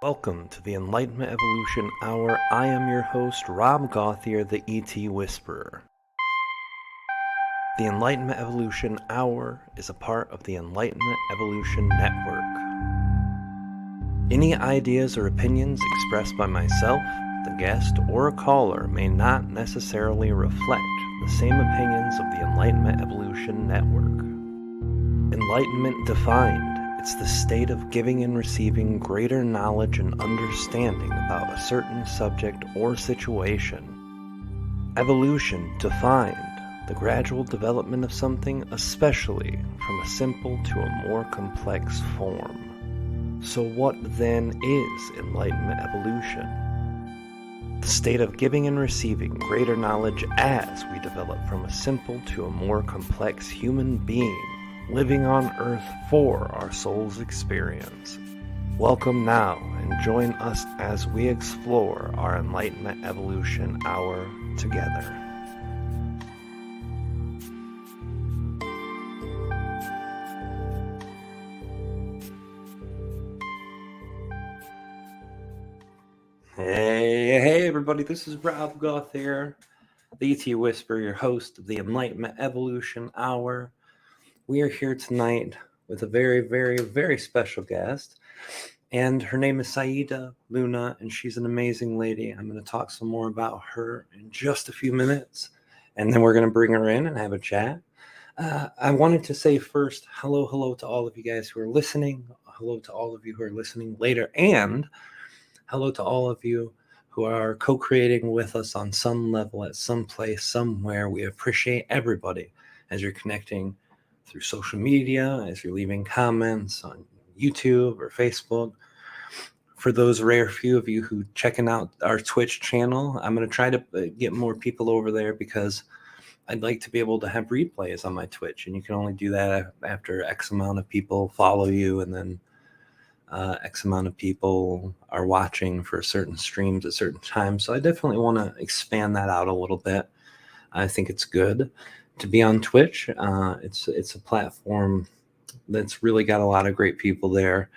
Welcome to the Enlightenment Evolution Hour. I am your host, Rob Gauthier, the ET Whisperer. The Enlightenment Evolution Hour is a part of the Enlightenment Evolution Network. Any ideas or opinions expressed by myself, the guest, or a caller may not necessarily reflect the same opinions of the Enlightenment Evolution Network. Enlightenment defined. It's the state of giving and receiving greater knowledge and understanding about a certain subject or situation. Evolution defined. The gradual development of something, especially from a simple to a more complex form. So what then is Enlightenment Evolution? The state of giving and receiving greater knowledge as we develop from a simple to a more complex human being, living on Earth for our soul's experience. Welcome now and join us as we explore our Enlightenment Evolution Hour together. Hey everybody, this is Rob Gauthier, the ET Whisperer, your host of the Enlightenment Evolution Hour. We are here tonight with a very, very, very special guest, and her name is Saiedah Luna, and she's an amazing lady. I'm going to talk some more about her in just a few minutes, and then we're going to bring her in and have a chat. I wanted to say first, hello to all of you guys who are listening, hello to all of you who are listening later, and hello to all of you who are co-creating with us on some level, at some place, somewhere. We appreciate everybody as you're connecting through social media, as you're leaving comments on YouTube or Facebook. For those rare few of you who checking out our Twitch channel, I'm going to try to get more people over there because I'd like to be able to have replays on my Twitch, and you can only do that after X amount of people follow you, and then X amount of people are watching for certain streams at certain times. So I definitely want to expand that out a little bit. I think it's good to be on Twitch. It's a platform that's really got a lot of great people there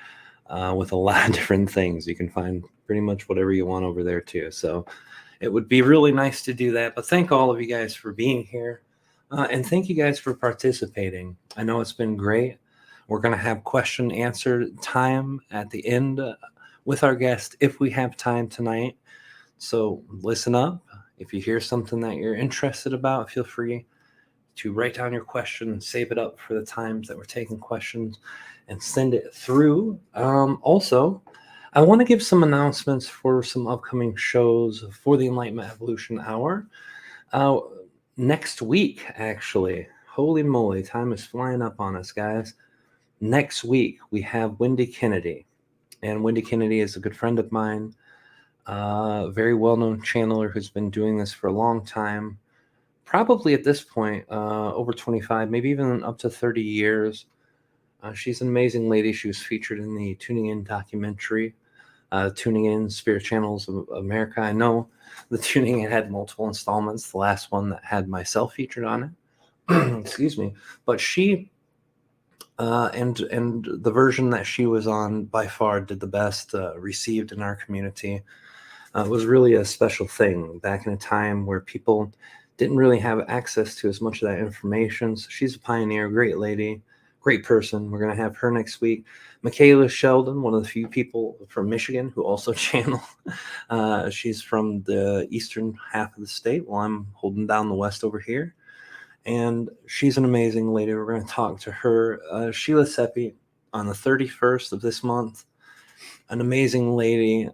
with a lot of different things. You can find pretty much whatever you want over there too. So it would be really nice to do that. But thank all of you guys for being here. And thank you guys for participating. I know it's been great. We're going to have question answer time at the end with our guest if we have time tonight. So listen up. If you hear something that you're interested about, feel free to write down your question and save it up for the times that we're taking questions and send it through. Also, I want to give some announcements for some upcoming shows for the Enlightenment Evolution Hour. Next week, actually, holy moly, time is flying up on us, guys. Next week, we have Wendy Kennedy. And Wendy Kennedy is a good friend of mine, a very well-known channeler who's been doing this for a long time. Probably at this point, over 25, maybe even up to 30 years. She's an amazing lady. She was featured in the Tuning In documentary, Tuning In Spirit Channels of America. I know the Tuning In had multiple installments. The last one that had myself featured on it. Excuse me. But she... and the version that she was on by far did the best, received in our community. It was really a special thing back in a time where people didn't really have access to as much of that information. So she's a pioneer, great lady, great person. We're going to have her next week. Michaela Sheldon, one of the few people from Michigan who also channel. She's from the eastern half of the state while I'm holding down the west over here. And she's an amazing lady. We're going to talk to her. Sheila Seppi on the 31st of this month. An amazing lady.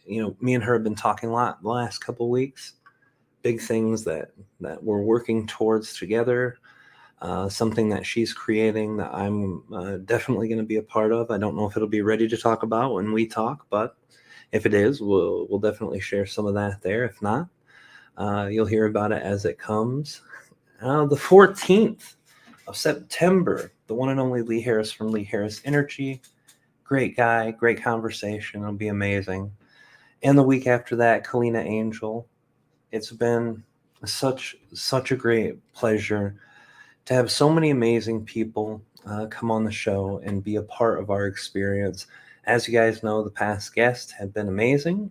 Me and her have been talking a lot the last couple of weeks. Big things that we're working towards together. Something that she's creating that I'm definitely going to be a part of. I don't know if it'll be ready to talk about when we talk, but if it is, we'll definitely share some of that there. If not, you'll hear about it as it comes. The 14th of September, the one and only Lee Harris from Lee Harris Energy. Great guy, great conversation. It'll be amazing. And the week after that, Kalina Angel. It's been such a great pleasure to have so many amazing people come on the show and be a part of our experience As you guys know, the past guests have been amazing,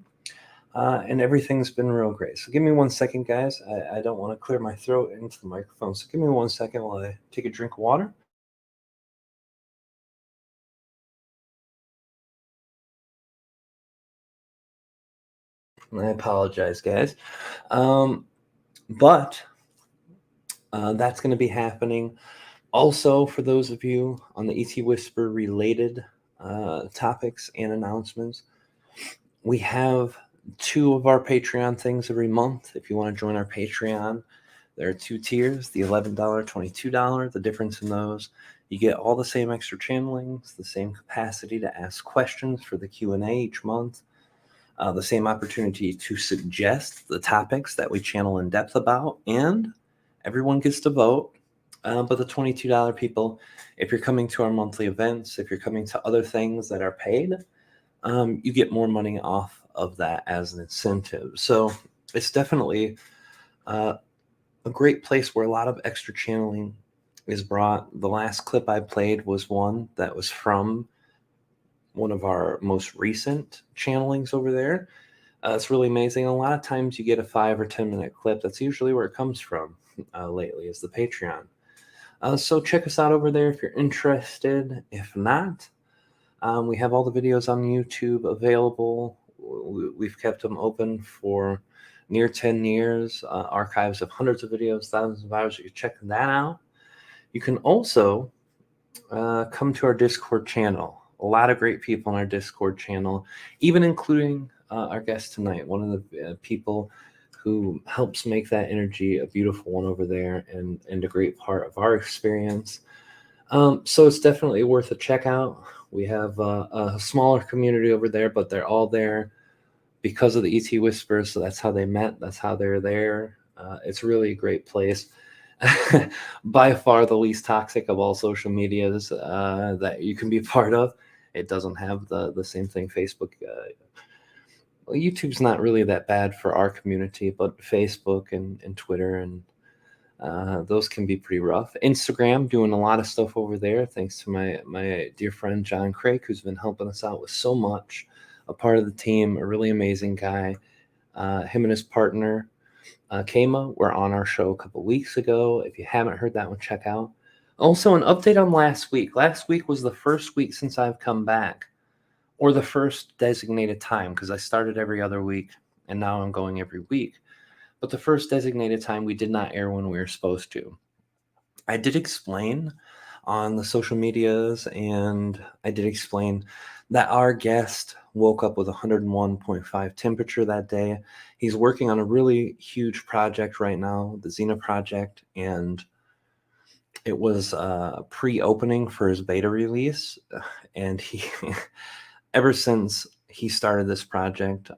and everything's been real great. So give me 1 second, guys. I don't want to clear my throat into the microphone. So give me 1 second while I take a drink of water. I apologize, guys. But that's going to be happening. Also, for those of you on the ET Whisper related topics and announcements, we have 2 of our Patreon things every month. If you want to join our Patreon, there are 2 tiers, the $11, $22. The difference in those, you get all the same extra channelings, the same capacity to ask questions for the Q&A each month, the same opportunity to suggest the topics that we channel in depth about, and everyone gets to vote. But the $22 people, if you're coming to our monthly events, if you're coming to other things that are paid, you get more money off of that as an incentive. So it's definitely a great place where a lot of extra channeling is brought. The last clip I played was one that was from one of our most recent channelings over there. It's really amazing. A lot of times you get a 5 or 10 minute clip. That's usually where it comes from lately, is the Patreon. So check us out over there if you're interested. If not, we have all the videos on YouTube available. We've kept them open for near 10 years. Archives of hundreds of videos, thousands of hours. You can check that out. You can also come to our Discord channel. A lot of great people on our Discord channel, even including our guest tonight, one of the people who helps make that energy a beautiful one over there, and a great part of our experience. So it's definitely worth a check out. We have a smaller community over there, but they're all there because of the ET Whispers. So that's how they met. That's how they're there. It's really a great place. By far the least toxic of all social medias that you can be a part of. It doesn't have the same thing Facebook. Well, YouTube's not really that bad for our community, but Facebook and Twitter and those can be pretty rough. Instagram, doing a lot of stuff over there, thanks to my dear friend John Craig, who's been helping us out with so much. A part of the team, a really amazing guy. Him and his partner, Kama, were on our show a couple weeks ago. If you haven't heard that one, check out. Also, an update on last week. Last week was the first week since I've come back, or the first designated time, because I started every other week, and now I'm going every week. But the first designated time we did not air when we were supposed to. I did explain on the social medias, and I did explain that our guest woke up with 101.5 temperature that day. He's working on a really huge project right now, the Xena project, and it was pre-opening for his beta release. And he, ever since he started this project,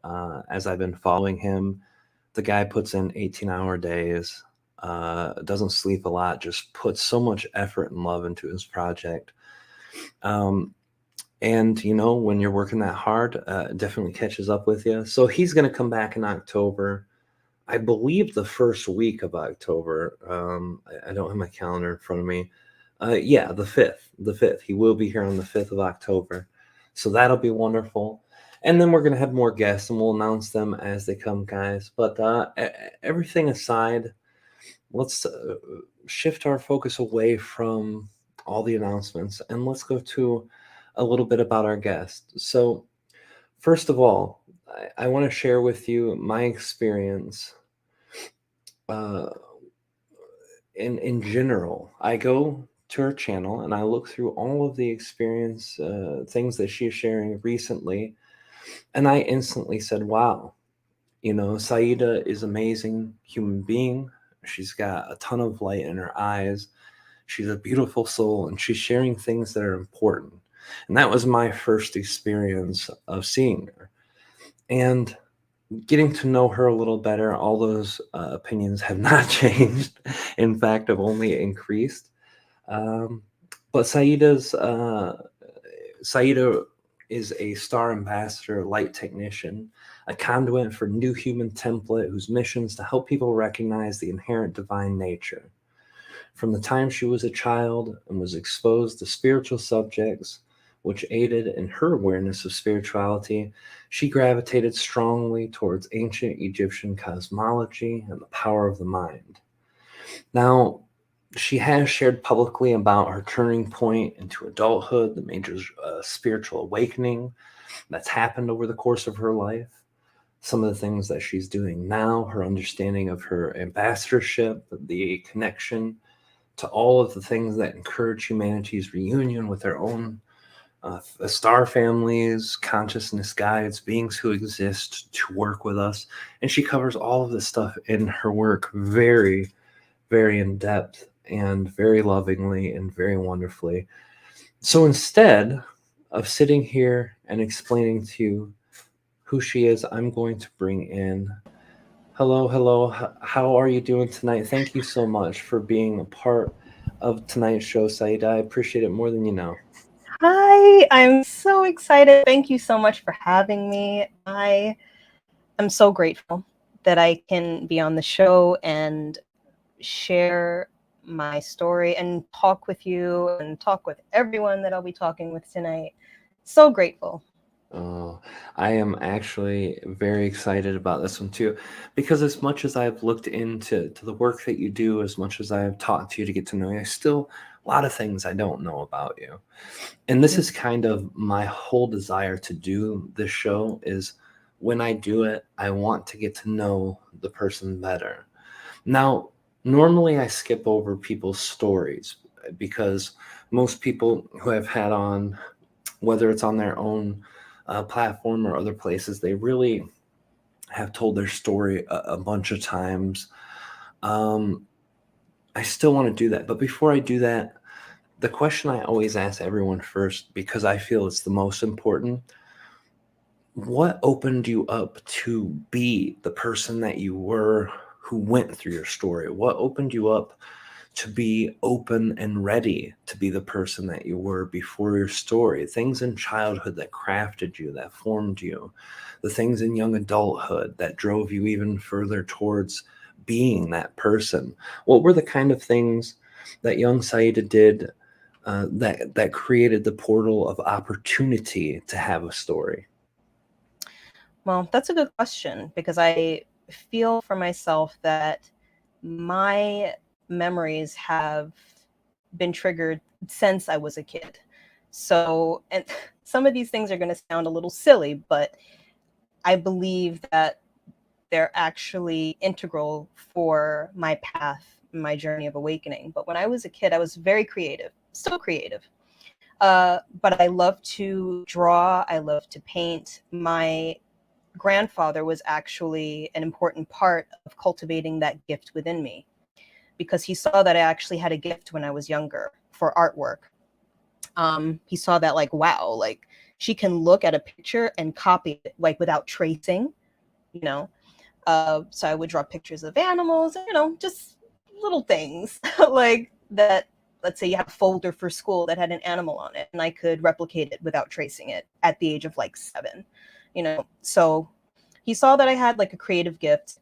as I've been following him, the guy puts in 18-hour days, doesn't sleep a lot, just puts so much effort and love into his project. And, you know, when you're working that hard, it definitely catches up with you. So he's going to come back in October. I believe the first week of October. I don't have my calendar in front of me. Yeah, the 5th. The 5th. He will be here on the 5th of October. So that'll be wonderful. And then we're going to have more guests, and we'll announce them as they come, guys. But everything aside, let's shift our focus away from all the announcements, and let's go to a little bit about our guest. So, first of all, I want to share with you my experience uh, in general. I go to her channel and I look through all of the experience things that she's sharing recently, and I instantly said, wow, you know, Saiedah is amazing human being. She's got a ton of light in her eyes. She's a beautiful soul, and she's sharing things that are important. And that was my first experience of seeing her. And getting to know her a little better, all those opinions have not changed. In fact, have only increased. But Saiedah is a star ambassador, light technician, a conduit for new human template whose mission is to help people recognize the inherent divine nature. From the time she was a child and was exposed to spiritual subjects, which aided in her awareness of spirituality. She gravitated strongly towards ancient Egyptian cosmology and the power of the mind. Now, she has shared publicly about her turning point into adulthood, the major spiritual awakening that's happened over the course of her life, some of the things that she's doing now, her understanding of her ambassadorship, the connection to all of the things that encourage humanity's reunion with their own star families, consciousness guides, beings who exist to work with us. And she covers all of this stuff in her work very, very in depth and very lovingly and very wonderfully. So instead of sitting here and explaining to you who she is, I'm going to bring in. Hello, hello. How are you doing tonight? Thank you so much for being a part of tonight's show, Saiedah. I appreciate it more than you know. Hi, I'm so excited. Thank you so much for having me. I am so grateful that I can be on the show and share my story and talk with you and talk with everyone that I'll be talking with tonight. So grateful. Oh, I am actually very excited about this one too, because as much as I've looked into the work that you do, as much as I've talked to you to get to know you, I still a lot of things I don't know about you. And this is kind of my whole desire to do this show is when I do it, I want to get to know the person better. Now, normally I skip over people's stories because most people who I've had on, whether it's on their own platform or other places, they really have told their story a bunch of times. Um, I still want to do that. But before I do that, the question I always ask everyone first, because I feel it's the most important, what opened you up to be the person that you were who went through your story? What opened you up to be open and ready to be the person that you were before your story? Things in childhood that crafted you, that formed you, the things in young adulthood that drove you even further towards being that person. What were the kind of things that young Saiedah did that created the portal of opportunity to have a story? Well, that's a good question because I feel for myself that my memories have been triggered since I was a kid. So, and some of these things are going to sound a little silly, but I believe that they're actually integral for my path, my journey of awakening. But when I was a kid, I was very creative, still creative. But I love to draw, I love to paint. My grandfather was actually an important part of cultivating that gift within me because he saw that I actually had a gift when I was younger for artwork. He saw that like, wow, like she can look at a picture and copy it like without tracing, you know. So I would draw pictures of animals, just little things like that. Let's say you have a folder for school that had an animal on it, and I could replicate it without tracing it at the age of like 7, So he saw that I had like a creative gift.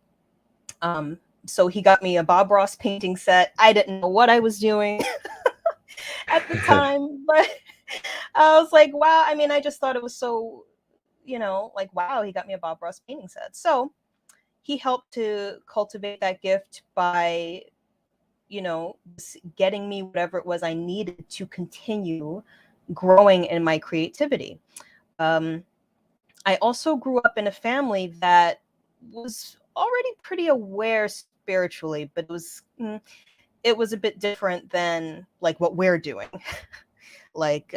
So he got me a Bob Ross painting set. I didn't know what I was doing at the time, but I was like, wow. I mean, I just thought it was so, like, wow, he got me a Bob Ross painting set. So he helped to cultivate that gift by, getting me whatever it was I needed to continue growing in my creativity. Um, I also grew up in a family that was already pretty aware spiritually, but it was a bit different than like what we're doing. Like,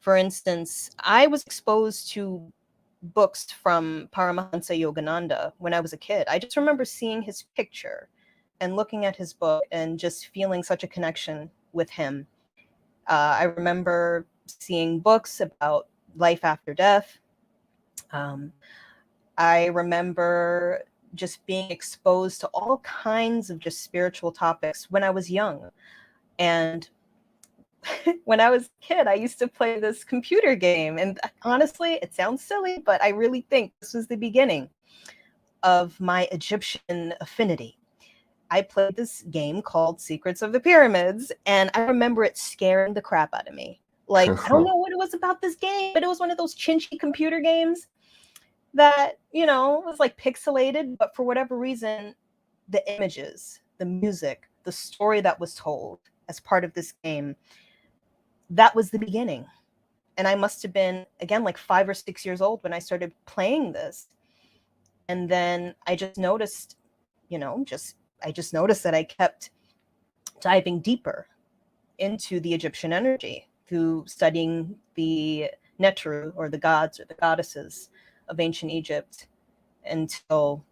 for instance, I was exposed to books from Paramahansa Yogananda when I was a kid. I just remember seeing his picture and looking at his book and just feeling such a connection with him. I remember seeing books about life after death. Um, I remember just being exposed to all kinds of just spiritual topics when I was young. And when I was a kid, I used to play this computer game. And honestly, it sounds silly, but I really think this was the beginning of my Egyptian affinity. I played this game called Secrets of the Pyramids, and I remember it scaring the crap out of me. Like, I don't know what it was about this game, but it was one of those chinchy computer games that, was like pixelated, but for whatever reason, the images, the music, the story that was told as part of this game, that was the beginning. And I must have been, again, like 5 or 6 years old when I started playing this. And then I just noticed, I just noticed that I kept diving deeper into the Egyptian energy through studying the Neteru, or the gods or the goddesses of ancient Egypt, until,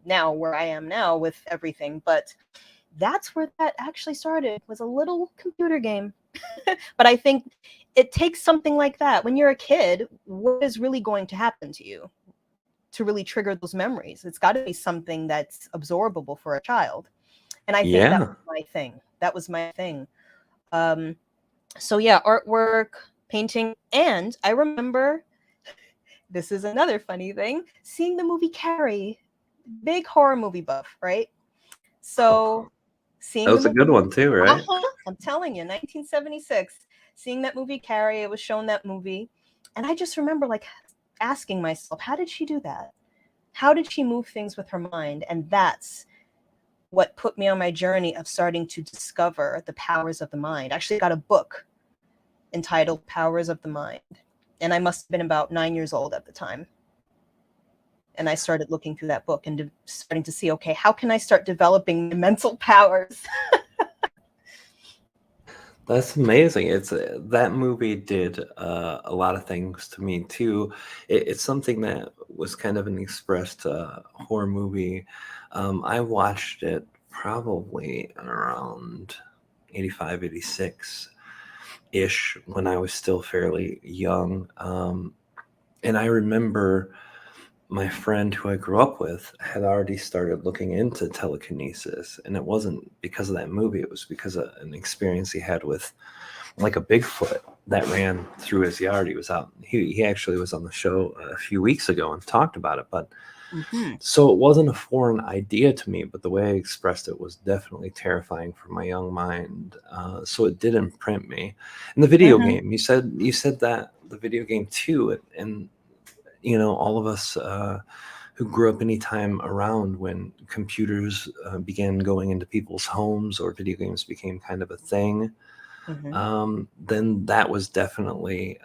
now where I am now with everything. But that's where that actually started, was a little computer game. But I think it takes something like that. When you're a kid, what is really going to happen to you to really trigger those memories? It's got to be something that's absorbable for a child. And I think that Yeah. was my thing. That was my thing. So yeah, artwork, painting. And I remember, this is another funny thing, seeing the movie Carrie. Big horror movie buff, right? So That seeing the was a movie, good one too, right? I'm telling you, 1976, seeing that movie Carrie, it was shown that movie. And I just remember like asking myself, how did she do that? How did she move things with her mind? And that's what put me on my journey of starting to discover the powers of the mind. I actually got a book entitled Powers of the Mind. And I must have been about 9 years old at the time. And I started looking through that book and starting to see, okay, how can I start developing mental powers? That's amazing. It's that movie did a lot of things to me too. It's something that was kind of an expressed horror movie. I watched it probably around 85, 86 ish when I was still fairly young. And I remember my friend who I grew up with had already started looking into telekinesis. And it wasn't because of that movie, it was because of an experience he had with like a Bigfoot that ran through his yard. He was out. He actually was on the show a few weeks ago and talked about it. But Mm-hmm. so it wasn't a foreign idea to me, but the way I expressed it was definitely terrifying for my young mind. So it did imprint me. And the video Mm-hmm. game, you said that the video game too, and all of us who grew up any time around when computers began going into people's homes or video games became kind of a thing, Mm-hmm. then that was definitely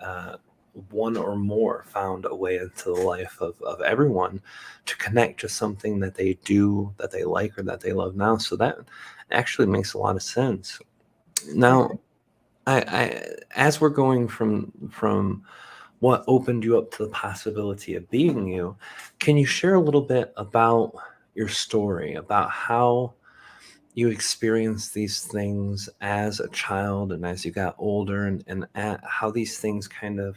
one or more found a way into the life of everyone to connect to something that they do, that they like, or that they love now. So that actually makes a lot of sense. Mm-hmm. Now, I as we're going from what opened you up to the possibility of being you, can you share a little bit about your story, about how you experienced these things as a child and as you got older, and how these things kind of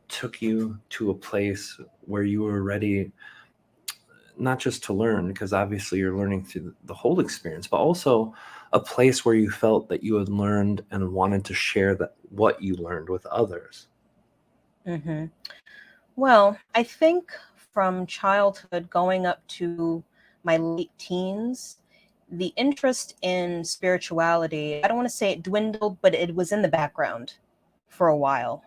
took you to a place where you were ready not just to learn, because obviously you're learning through the whole experience, but also a place where you felt that you had learned and wanted to share that what you learned with others. Mm-hmm. Well, I think from childhood going up to my late teens, the interest in spirituality, I don't want to say it dwindled, but it was in the background for a while.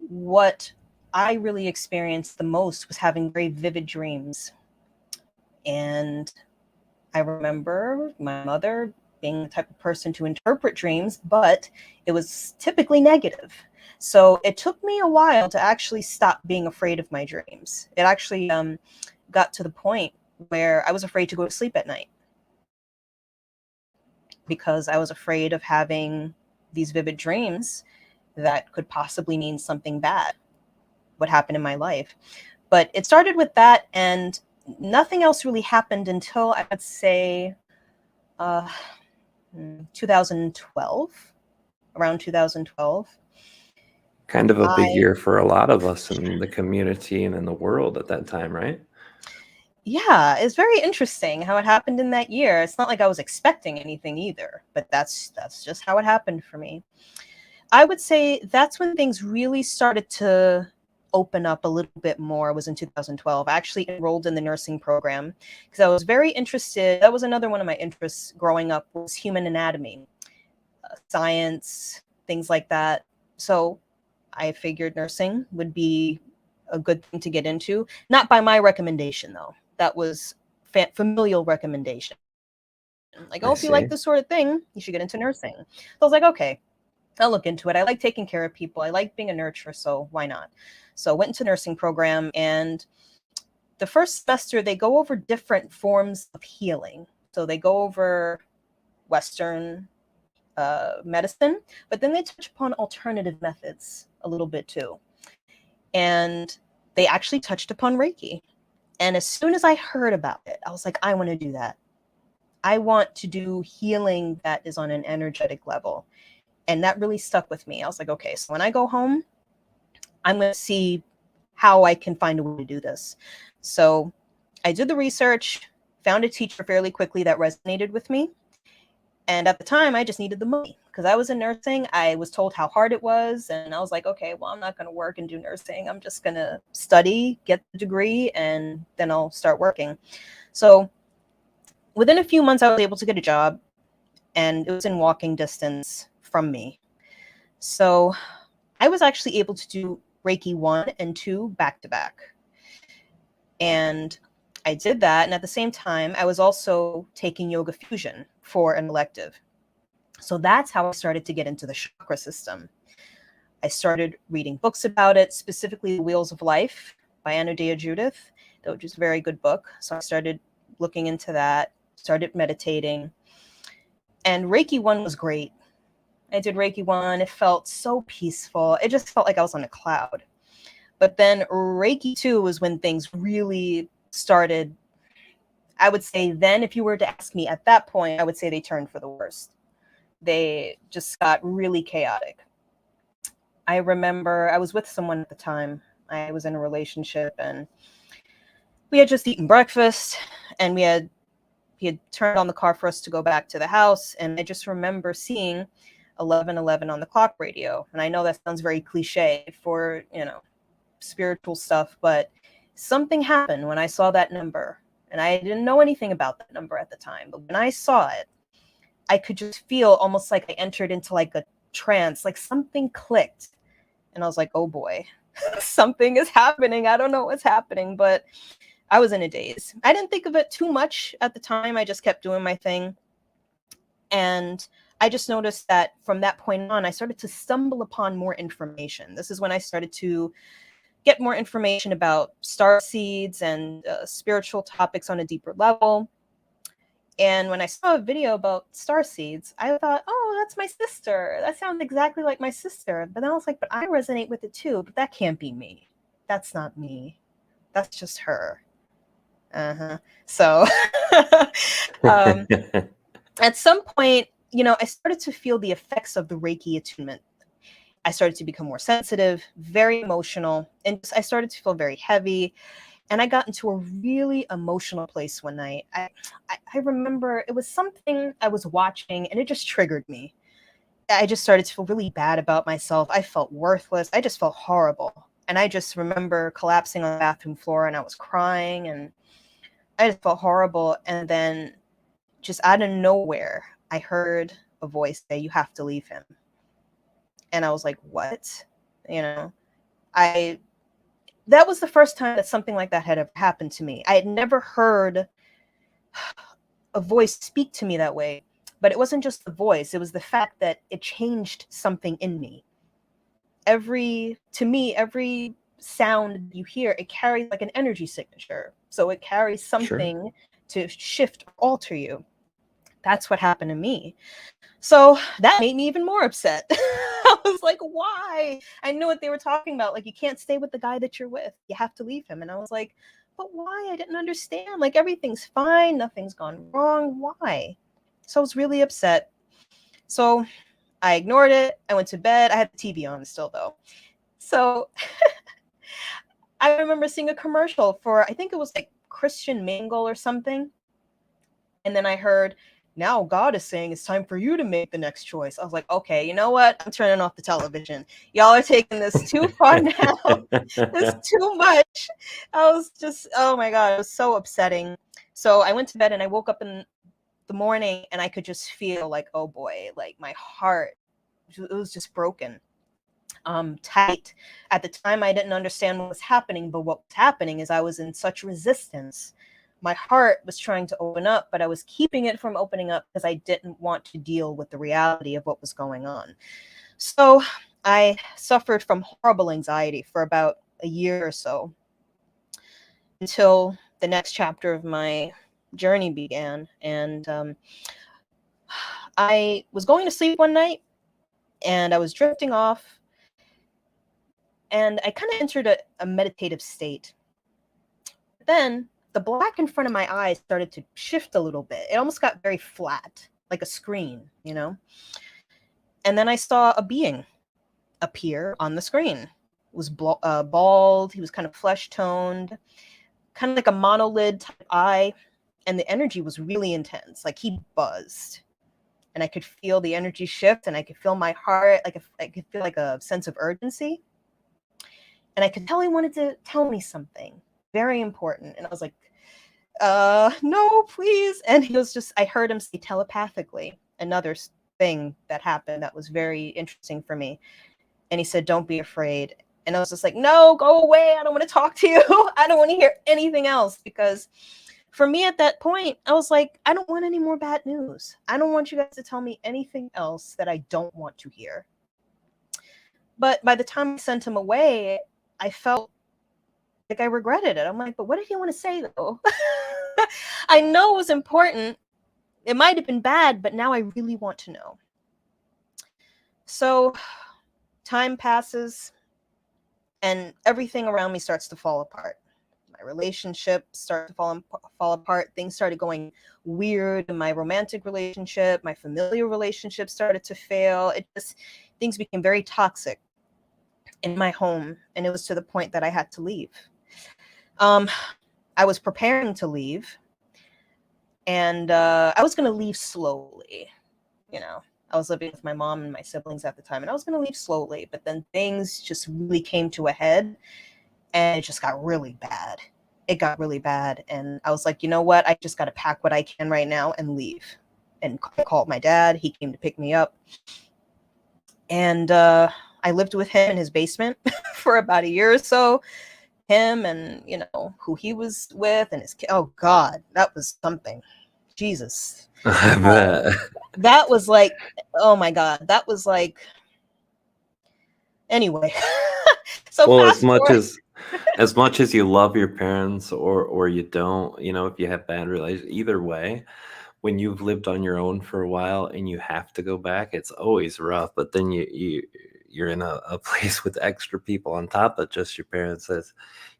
What I really experienced the most was having very vivid dreams. And I remember my mother being the type of person to interpret dreams, but it was typically negative. So it took me a while to actually stop being afraid of my dreams. It actually got to the point where I was afraid to go to sleep at night because I was afraid of having these vivid dreams that could possibly mean something bad would happen in my life. But it started with that, and nothing else really happened until I would say uh, 2012, around 2012. Kind of a big I, year for a lot of us in the community and in the world at that time, right? yeah, it's very interesting how it happened in that year. It's not like I was expecting anything either, but that's just how it happened for me. I would say that's when things really started to open up a little bit more, was in 2012. I actually enrolled in the nursing program because I was very interested. That was another one of my interests growing up, was human anatomy, science, things like that. So I figured nursing would be a good thing to get into. Not by my recommendation, though. That was familial recommendation. Like, I oh, if you like see. this sort of thing, you should get into nursing. So I was like, okay, I'll look into it. I like taking care of people. I like being a nurturer, so why not? So I went into nursing program, and the first semester they go over different forms of healing. So they go over Western medicine, but then they touch upon alternative methods a little bit too. And they actually touched upon Reiki. And as soon as I heard about it, I was like, I want to do that. I want to do healing that is on an energetic level. And that really stuck with me. I was like, okay, so when I go home, I'm going to see how I can find a way to do this. So I did the research, found a teacher fairly quickly that resonated with me. And at the time, I just needed the money because I was in nursing. I was told how hard it was. And I was like, okay, well, I'm not going to work and do nursing. I'm just going to study, get the degree, and then I'll start working. So within a few months, I was able to get a job, and it was in walking distance from me. So I was actually able to do Reiki 1 and 2 back to back. And I did that. And at the same time, I was also taking yoga fusion for an elective. So that's how I started to get into the chakra system. I started reading books about it, specifically The Wheels of Life by Anodea Judith, which is a very good book. So I started looking into that, started meditating. And Reiki 1 was great. I did Reiki 1. It felt so peaceful. It just felt like I was on a cloud. But then Reiki 2 was when things really started. I would say then, if you were to ask me at that point, I would say they turned for the worst. They just got really chaotic. I remember I was with someone at the time. I was in a relationship, and we had just eaten breakfast, and he had turned on the car for us to go back to the house. And I just remember seeing 11:11 on the clock radio. And I know that sounds very cliche for, spiritual stuff, but something happened when I saw that number. And I didn't know anything about that number at the time. But when I saw it, I could just feel almost like I entered into like a trance, like something clicked. And I was like, oh boy, something is happening. I don't know what's happening, but I was in a daze. I didn't think of it too much at the time. I just kept doing my thing. And I just noticed that from that point on, I started to stumble upon more information. This is when I started to get more information about star seeds and spiritual topics on a deeper level. And when I saw a video about star seeds, I thought, oh, that's my sister. That sounds exactly like my sister. But then I was like, but I resonate with it too. But that can't be me. That's not me. That's just her. So at some point, I started to feel the effects of the Reiki attunement. I started to become more sensitive, very emotional, and I started to feel very heavy. And I got into a really emotional place one night. I remember it was something I was watching, and it just triggered me. I just started to feel really bad about myself. I felt worthless. I just felt horrible. And I just remember collapsing on the bathroom floor, and I was crying, and I just felt horrible. And then just out of nowhere, I heard a voice say, "You have to leave him." And I was like, what? That was the first time that something like that had ever happened to me. I had never heard a voice speak to me that way, but it wasn't just the voice. It was the fact that it changed something in me. Every sound you hear, it carries like an energy signature. So it carries something Sure. to shift or alter you. That's what happened to me. So that made me even more upset. I was like, why? I knew what they were talking about. Like, you can't stay with the guy that you're with. You have to leave him. And I was like, but why? I didn't understand. Like, everything's fine. Nothing's gone wrong. Why? So I was really upset. So I ignored it. I went to bed. I had the TV on still, though. So I remember seeing a commercial for, I think it was like Christian Mingle or something. And then I heard, now God is saying it's time for you to make the next choice. I was like, okay, you know what? I'm turning off the television. Y'all are taking this too far now. It's too much. I was just, oh my God, it was so upsetting. So I went to bed, and I woke up in the morning, and I could just feel like, oh boy, like my heart it was just broken, tight. At the time, I didn't understand what was happening, but what was happening is I was in such resistance. My heart was trying to open up, but I was keeping it from opening up because I didn't want to deal with the reality of what was going on. So I suffered from horrible anxiety for about a year or so, until the next chapter of my journey began. And I was going to sleep one night, and I was drifting off, and I kind of entered a meditative state. Then the black in front of my eyes started to shift a little bit. It almost got very flat, like a screen, you know? And then I saw a being appear on the screen. It was bald. He was kind of flesh toned, kind of like a monolid type eye. And the energy was really intense. Like, he buzzed. And I could feel the energy shift, and I could feel my heart. Like, I could feel like a sense of urgency. And I could tell he wanted to tell me something very important. And I was like, no, please. And he was just, I heard him say telepathically another thing that happened that was very interesting for me. And he said, don't be afraid. And I was just like, no, go away. I don't want to talk to you. I don't want to hear anything else. Because for me at that point, I was like, I don't want any more bad news. I don't want you guys to tell me anything else that I don't want to hear. But by the time I sent him away, I felt like I regretted it. I'm like, but what did he want to say, though? I know it was important. It might have been bad, but now I really want to know. So time passes, and everything around me starts to fall apart. My relationships start to fall apart. Things started going weird in my romantic relationship. My familial relationship started to fail. Things became very toxic in my home, and it was to the point that I had to leave. I was preparing to leave, and I was going to leave slowly. You know, I was living with my mom and my siblings at the time, and I was going to leave slowly, but then things just really came to a head, and it just got really bad. It got really bad, and I was like, you know what? I just got to pack what I can right now and leave. And I called my dad. He came to pick me up, and I lived with him in his basement for about a year or so. Him and, you know, who he was with and his kid. Oh, God, that was something. Jesus. I bet. That was like, oh, my God. That was like, anyway. So Well, fast forward. as much as you love your parents or you don't, you know, if you have bad relations, either way, when you've lived on your own for a while and you have to go back, it's always rough. But then you're in a place with extra people on top of just your parents.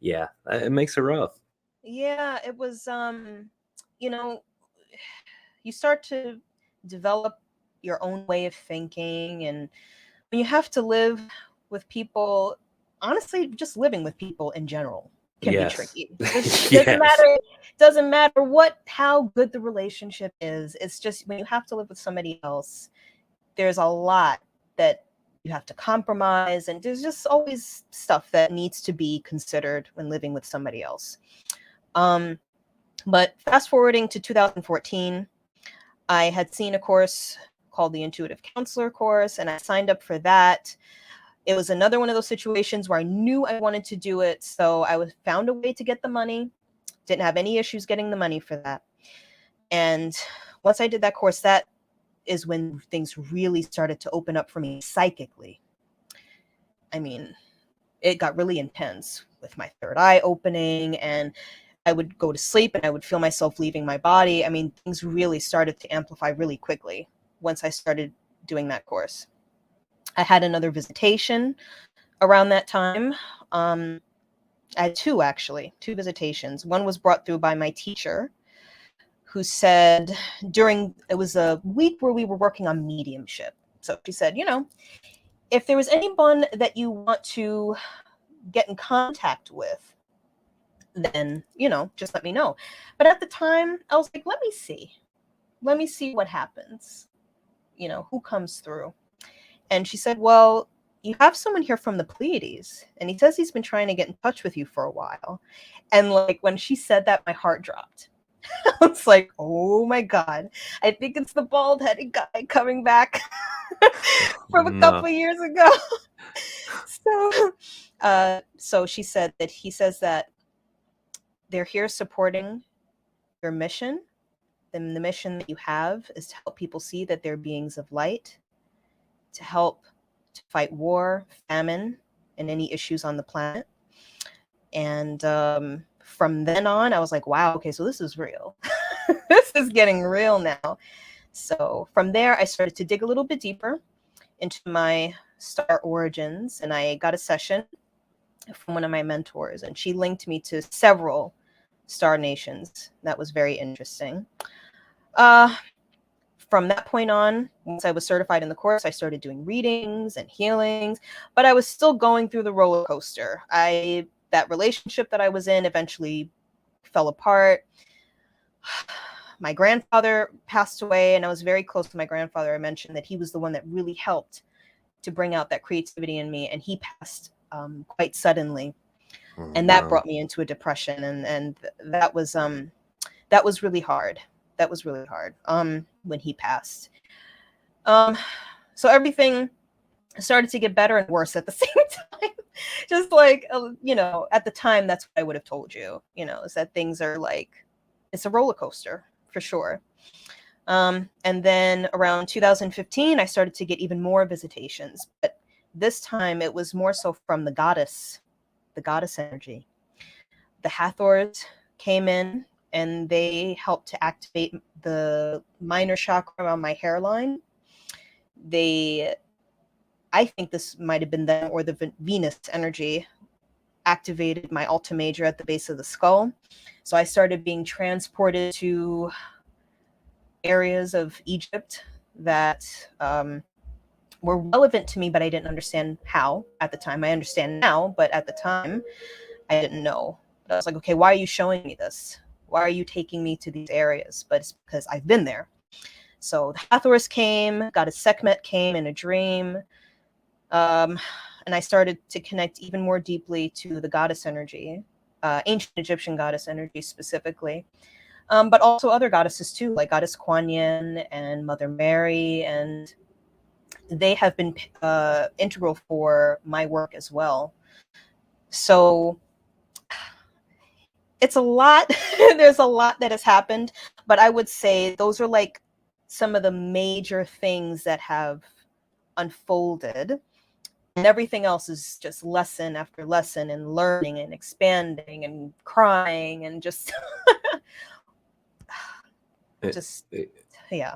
Yeah, it makes it rough. Yeah, it was, you know, you start to develop your own way of thinking. And when you have to live with people, honestly, just living with people in general can be Yes. tricky. It Yes. doesn't matter how good the relationship is. It's just when you have to live with somebody else, there's a lot that you have to compromise, and there's just always stuff that needs to be considered when living with somebody else. But fast forwarding to 2014, I had seen a course called the Intuitive Counselor course, and I signed up for that. It was another one of those situations where I knew I wanted to do it, so I found a way to get the money. Didn't have any issues getting the money for that. And once I did that course, that is when things really started to open up for me psychically. I mean, it got really intense with my third eye opening, and I would go to sleep and I would feel myself leaving my body. I mean, things really started to amplify really quickly once I started doing that course. I had another visitation around that time. I had two visitations. One was brought through by my teacher, who said it was a week where we were working on mediumship. So she said, you know, if there was anyone that you want to get in contact with, then, you know, just let me know. But at the time, I was like, let me see what happens, you know, who comes through. And she said, well, you have someone here from the Pleiades, and he says he's been trying to get in touch with you for a while. And like when she said that, my heart dropped. I was like, oh my God, I think it's the bald headed guy coming back from a couple No. years ago. So she said that he says that they're here supporting your mission. Then the mission that you have is to help people see that they're beings of light, to help to fight war, famine, and any issues on the planet. And from then on, I was like, wow, okay, so this is real. This is getting real now. So from there, I started to dig a little bit deeper into my star origins, and I got a session from one of my mentors, and she linked me to several star nations. That was very interesting. From that point on, once I was certified in the course, I started doing readings and healings, but I was still going through the roller coaster. That relationship that I was in eventually fell apart. My grandfather passed away, and I was very close to my grandfather. I mentioned that he was the one that really helped to bring out that creativity in me, and he passed quite suddenly, Oh, and that wow. brought me into a depression, and that was really hard. That was really hard when he passed. So everything started to get better and worse at the same time. Just like, at the time, that's what I would have told you, is that things are like, it's a roller coaster for sure. And then around 2015, I started to get even more visitations, but this time it was more so from the goddess energy. The Hathors came in and they helped to activate the minor chakra on my hairline. I think this might have been them, or the Venus energy activated my Alta Major at the base of the skull. So I started being transported to areas of Egypt that were relevant to me, but I didn't understand how at the time. I understand now, but at the time, I didn't know. But I was like, okay, why are you showing me this? Why are you taking me to these areas? But it's because I've been there. So the Hathors came, Goddess Sekhmet came in a dream. And I started to connect even more deeply to the goddess energy, ancient Egyptian goddess energy specifically, but also other goddesses too, like Goddess Kuan Yin and Mother Mary, and they have been integral for my work as well. So it's a lot. There's a lot that has happened, but I would say those are like some of the major things that have unfolded. And everything else is just lesson after lesson and learning and expanding and crying and just It, just it, yeah.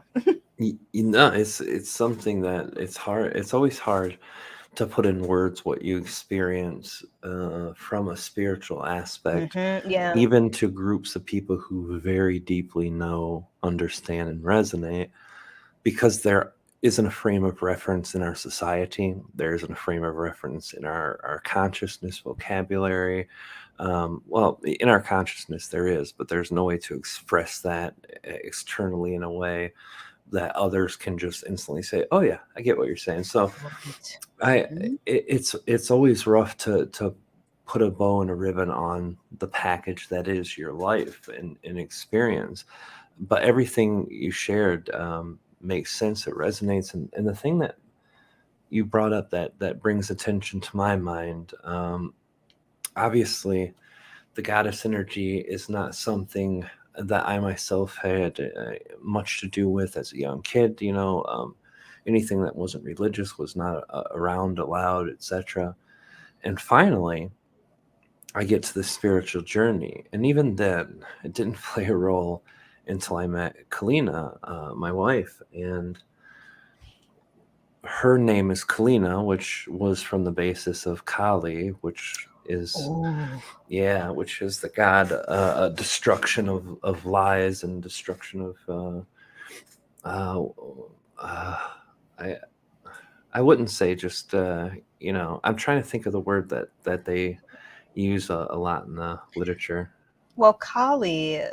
it's something that it's hard. It's always hard to put in words what you experience from a spiritual aspect, Yeah. even to groups of people who very deeply know, understand, and resonate, because there isn't a frame of reference in our society. There isn't a frame of reference in our consciousness vocabulary. Well, in our consciousness there is, but there's no way to express that externally in a way that others can just instantly say, "Oh yeah, I get what you're saying." So Right. it's always rough to put a bow and a ribbon on the package that is your life and experience, but everything you shared makes sense. It resonates, and the thing that you brought up that brings attention to my mind, obviously the goddess energy is not something that I myself had much to do with as a young kid. Anything that wasn't religious was not around, allowed, etc. And finally, I get to the spiritual journey, and even then, it didn't play a role until I met Kalina, my wife, and her name is Kalina, which was from the basis of Kali, which is Oh. which is the god destruction of lies and destruction of I wouldn't say just I'm trying to think of the word that they use a lot in the literature. Well, Kali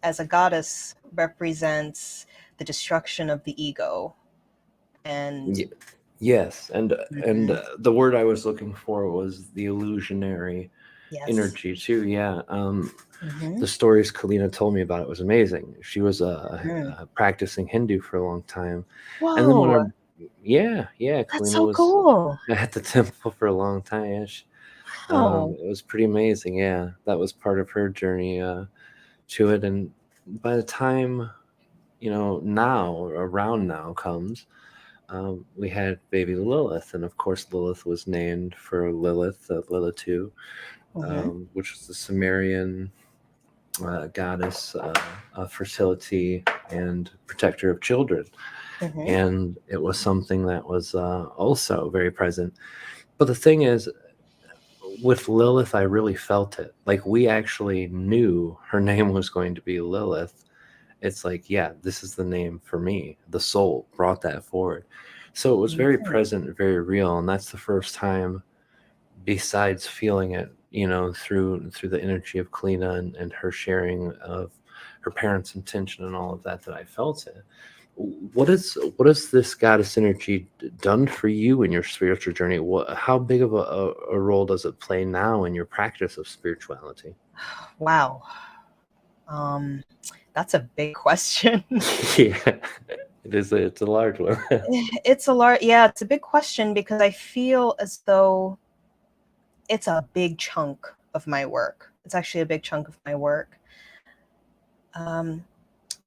as a goddess represents the destruction of the ego, and Yes, and Mhm. the word I was looking for was the illusionary, Yes. energy too. Yeah. Mm-hmm. The stories Kalina told me about it was amazing. She was Mm. a practicing Hindu for a long time, and then when Whoa, our yeah, that's Kalina so was cool. at the temple for a long time. Yeah, Wow. it was pretty amazing. Yeah, that was part of her journey to it. And by the time now or around now comes, we had baby Lilith, and of course Lilith was named for Lilith, Lilitu, Mm-hmm. which was the Sumerian goddess of fertility and protector of children. Mm-hmm. And it was something that was also very present. But the thing is, with Lilith, I really felt it. Like, we actually knew her name was going to be Lilith. It's like, yeah, this is the name for me. The soul brought that forward. So it was very Mm-hmm. present, very real. And that's the first time, besides feeling it, through the energy of Kalina and her sharing of her parents' intention and all of that, that I felt it. What has this goddess energy done for you in your spiritual journey? How big of a role does it play now in your practice of spirituality? Wow. Um, that's a big question. Yeah, it's a large one. It's a large, yeah, it's a big question because I feel as though it's a big chunk of my work. It's actually a big chunk of my work. Um,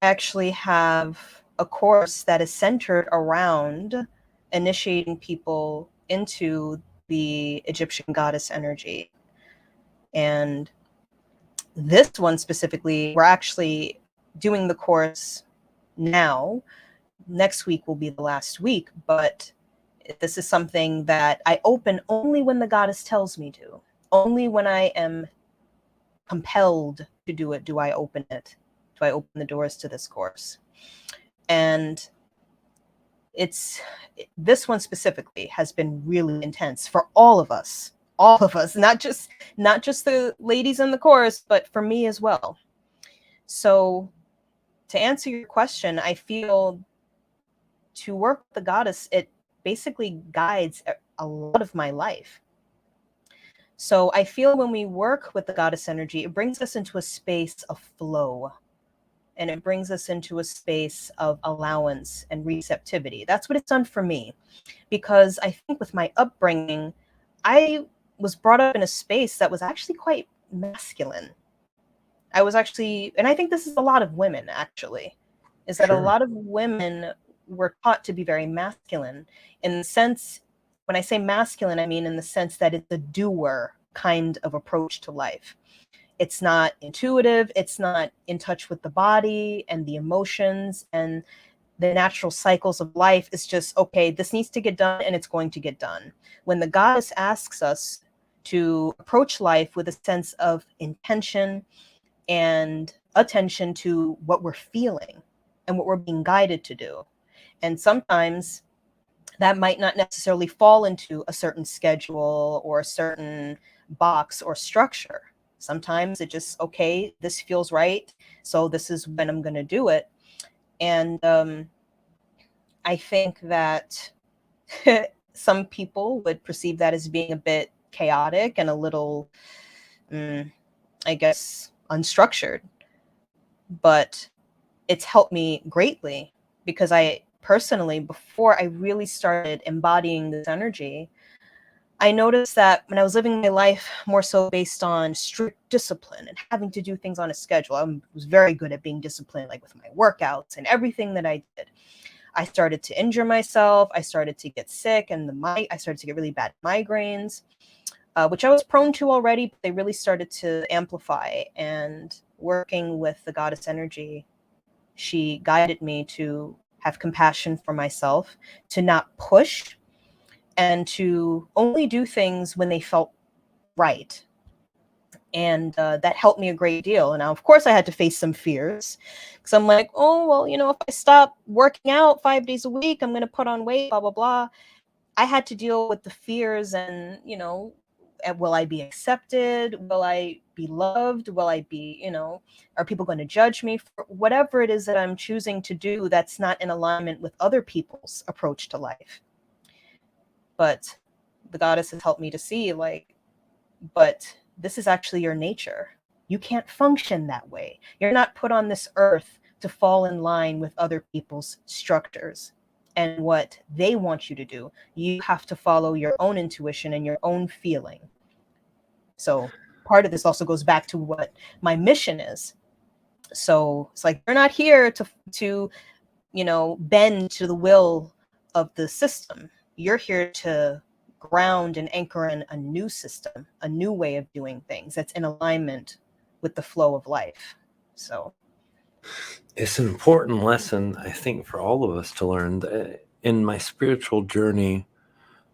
I actually have a course that is centered around initiating people into the Egyptian goddess energy. And this one specifically, we're actually doing the course now. Next week will be the last week, but this is something that I open only when the goddess tells me to. Only when I am compelled to do it do I open it. Do I open the doors to this course? And it's this one specifically has been really intense for all of us. All of us, not just the ladies in the course, but for me as well. So to answer your question, I feel to work with the goddess, it basically guides a lot of my life. So I feel when we work with the goddess energy, it brings us into a space of flow, and it brings us into a space of allowance and receptivity. That's what it's done for me. Because I think with my upbringing, I was brought up in a space that was actually quite masculine. I was actually, and I think this is a lot of women actually, is that a Sure. lot of women were taught to be very masculine in the sense, when I say masculine, I mean in the sense that it's a doer kind of approach to life. It's not intuitive, it's not in touch with the body and the emotions and the natural cycles of life. Is just, okay, this needs to get done and it's going to get done. When the goddess asks us to approach life with a sense of intention and attention to what we're feeling and what we're being guided to do. And sometimes that might not necessarily fall into a certain schedule or a certain box or structure. Sometimes it just, okay, this feels right. So this is when I'm going to do it. And I think that some people would perceive that as being a bit chaotic and a little, I guess, unstructured. But it's helped me greatly because I personally, before I really started embodying this energy, I noticed that when I was living my life more so based on strict discipline and having to do things on a schedule, I was very good at being disciplined, like with my workouts and everything that I did. I started to injure myself. I started to get sick, and I started to get really bad migraines, which I was prone to already, but they really started to amplify. And working with the goddess energy, she guided me to have compassion for myself, to not push, and to only do things when they felt right. And that helped me a great deal. And now, of course, I had to face some fears because I'm like, oh, well, if I stop working out 5 days a week, I'm going to put on weight, blah, blah, blah. I had to deal with the fears and, will I be accepted? Will I be loved? Will I be, are people going to judge me for whatever it is that I'm choosing to do that's not in alignment with other people's approach to life? But the goddess has helped me to see, like, but this is actually your nature. You can't function that way. You're not put on this earth to fall in line with other people's structures and what they want you to do. You have to follow your own intuition and your own feeling. So part of this also goes back to what my mission is. So it's like, you're not here to bend to the will of the system. You're here to ground and anchor in a new system, a new way of doing things that's in alignment with the flow of life. So It's an important lesson, I think, for all of us to learn. In my spiritual journey,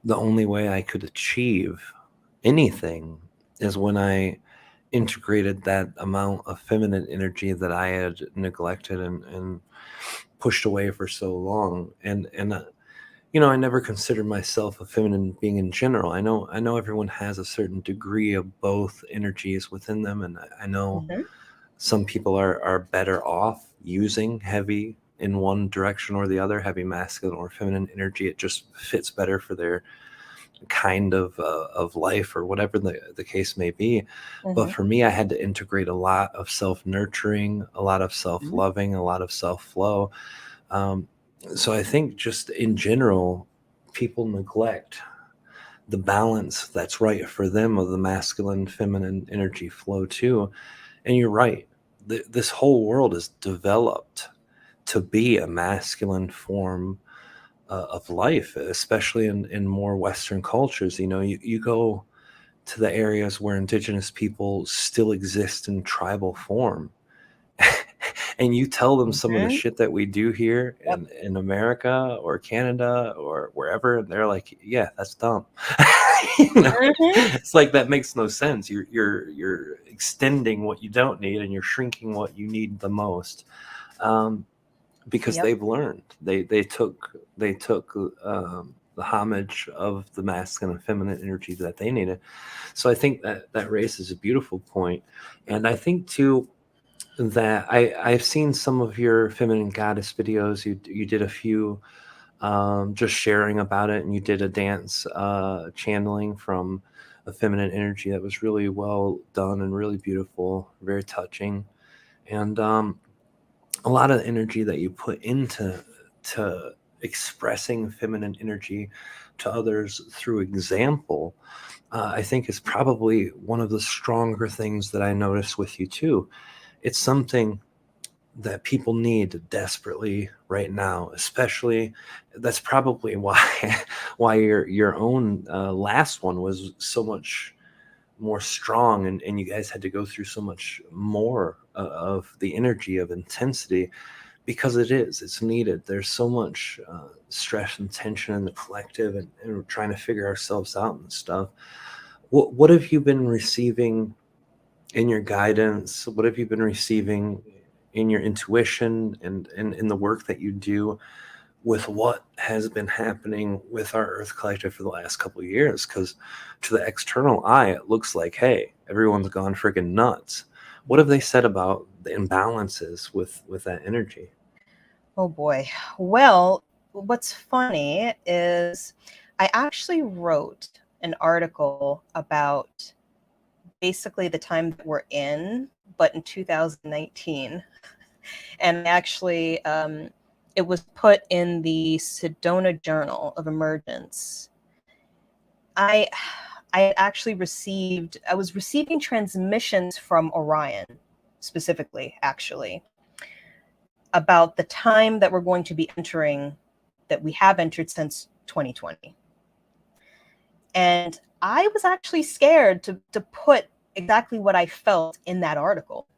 the only way I could achieve anything is when I integrated that amount of feminine energy that I had neglected and pushed away for so long. I never considered myself a feminine being in general. I know everyone has a certain degree of both energies within them, and I know mhm, some people are better off using heavy in one direction or the other, heavy masculine or feminine energy. It just fits better for their kind of life or whatever the case may be. But mhm, for me, I had to integrate a lot of self-nurturing, a lot of mhm, self-loving, a lot of self-flow. Um, so I think just in general, people neglect the balance that's right for them of the masculine feminine energy flow too. And you're right. This whole world is developed to be a masculine form of life, especially in more Western cultures. You go to the areas where indigenous people still exist in tribal form. And you tell them some of the mhm. shit that we do here Yep. in America or Canada or wherever, and they're like, yeah, that's dumb. you know Mhm. it's like, that makes no sense. You're extending what you don't need, and you're shrinking what you need the most. Because Yep. they've learned, they took the homage of the masculine and feminine energy that they needed. So I think that raises a beautiful point. And I think too that I've seen some of your feminine goddess videos. You did a few, just sharing about it, and you did a dance channeling from a feminine energy that was really well done and really beautiful, very touching. And a lot of the energy that you put into to expressing feminine energy to others through example, I think is probably one of the stronger things that I notice with you too. It's something that people need desperately right now, especially. That's probably why why your own last one was so much more strong, and you guys had to go through so much more of the energy of intensity, because it's needed. There's so much stress and tension in the collective, and we're trying to figure ourselves out and stuff. What have you been receiving in your guidance? What have you been receiving in your intuition and in the work that you do with what has been happening with our Earth Collective for the last couple of years? Because to the external eye, it looks like, hey, everyone's gone friggin' nuts. What have they said about the imbalances with that energy? Oh boy. Well, what's funny is I actually wrote an article about basically the time that we're in, but in 2019. And actually, it was put in the Sedona Journal of Emergence. I I actually I was receiving transmissions from Orion, specifically, actually, about the time that we're going to be entering, that we have entered since 2020. And I was actually scared to put exactly what I felt in that article,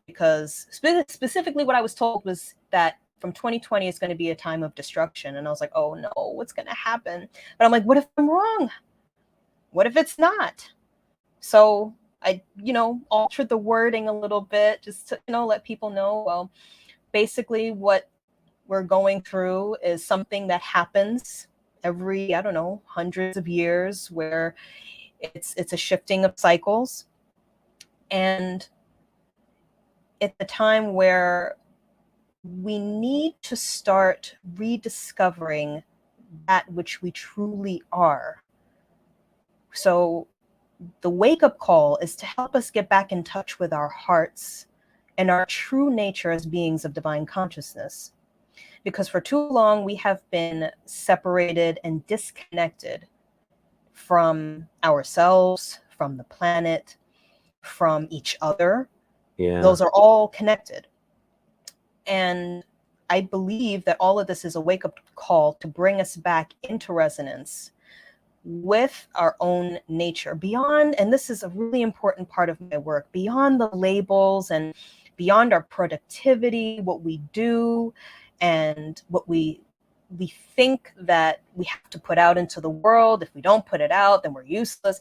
because specifically what I was told was that from 2020 is going to be a time of destruction. And I was like, oh no, what's going to happen? But I'm like, what if I'm wrong? What if it's not? So I, altered the wording a little bit just to, let people know, well, basically what we're going through is something that happens every, I don't know, hundreds of years, where it's a shifting of cycles. And at the time where we need to start rediscovering that which we truly are. So the wake-up call is to help us get back in touch with our hearts and our true nature as beings of divine consciousness. Because for too long, we have been separated and disconnected from ourselves, from the planet, from each other. Yeah. Those are all connected. And I believe that all of this is a wake-up call to bring us back into resonance with our own nature, beyond, and this is a really important part of my work, beyond the labels and beyond our productivity, what we do and what we think that we have to put out into the world. If we don't put it out, then we're useless.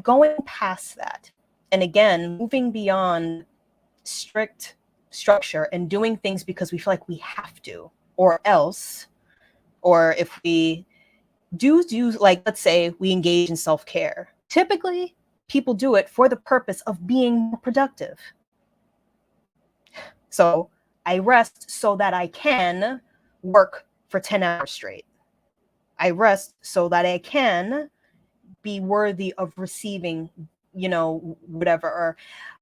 Going past that, and again, moving beyond strict structure and doing things because we feel like we have to, or else, or if we do, like, let's say we engage in self-care. Typically, people do it for the purpose of being more productive. So I rest so that I can work for 10 hours straight. I rest so that I can be worthy of receiving, whatever.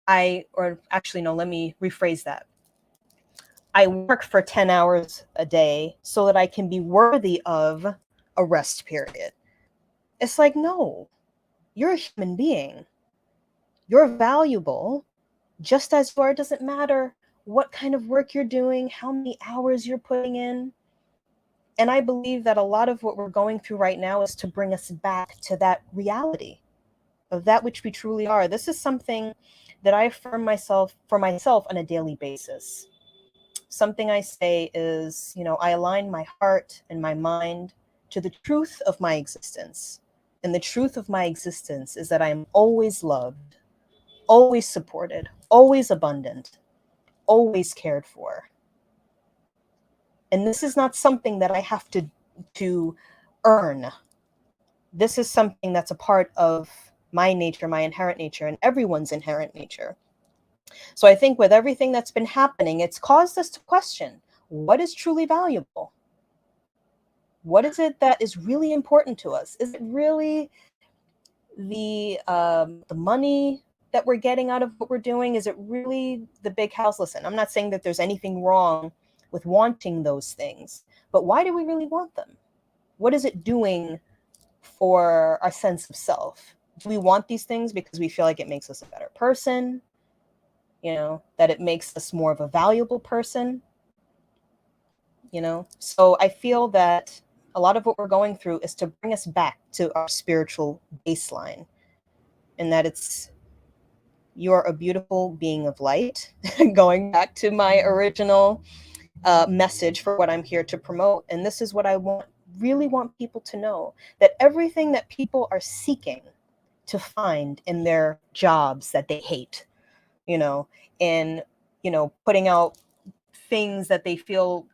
Or actually, no, let me rephrase that. I work for 10 hours a day so that I can be worthy of a rest period. It's like, no, you're a human being. You're valuable just as you are. It doesn't matter what kind of work you're doing, how many hours you're putting in. And I believe that a lot of what we're going through right now is to bring us back to that reality of that which we truly are. This is something that I affirm for myself on a daily basis. Something I say is, I align my heart and my mind to the truth of my existence. And the truth of my existence is that I am always loved, always supported, always abundant, always cared for. And this is not something that I have to earn. This is something that's a part of my nature, my inherent nature, and everyone's inherent nature. So I think with everything that's been happening, it's caused us to question, what is truly valuable? What is it that is really important to us? Is it really the money that we're getting out of what we're doing? Is it really the big house? Listen, I'm not saying that there's anything wrong with wanting those things, but why do we really want them? What is it doing for our sense of self? Do we want these things because we feel like it makes us a better person? That it makes us more of a valuable person? So I feel that a lot of what we're going through is to bring us back to our spiritual baseline, and that it's, you're a beautiful being of light. Going back to my original message for what I'm here to promote. And this is what I really want people to know, that everything that people are seeking to find in their jobs that they hate, in, putting out things that they feel,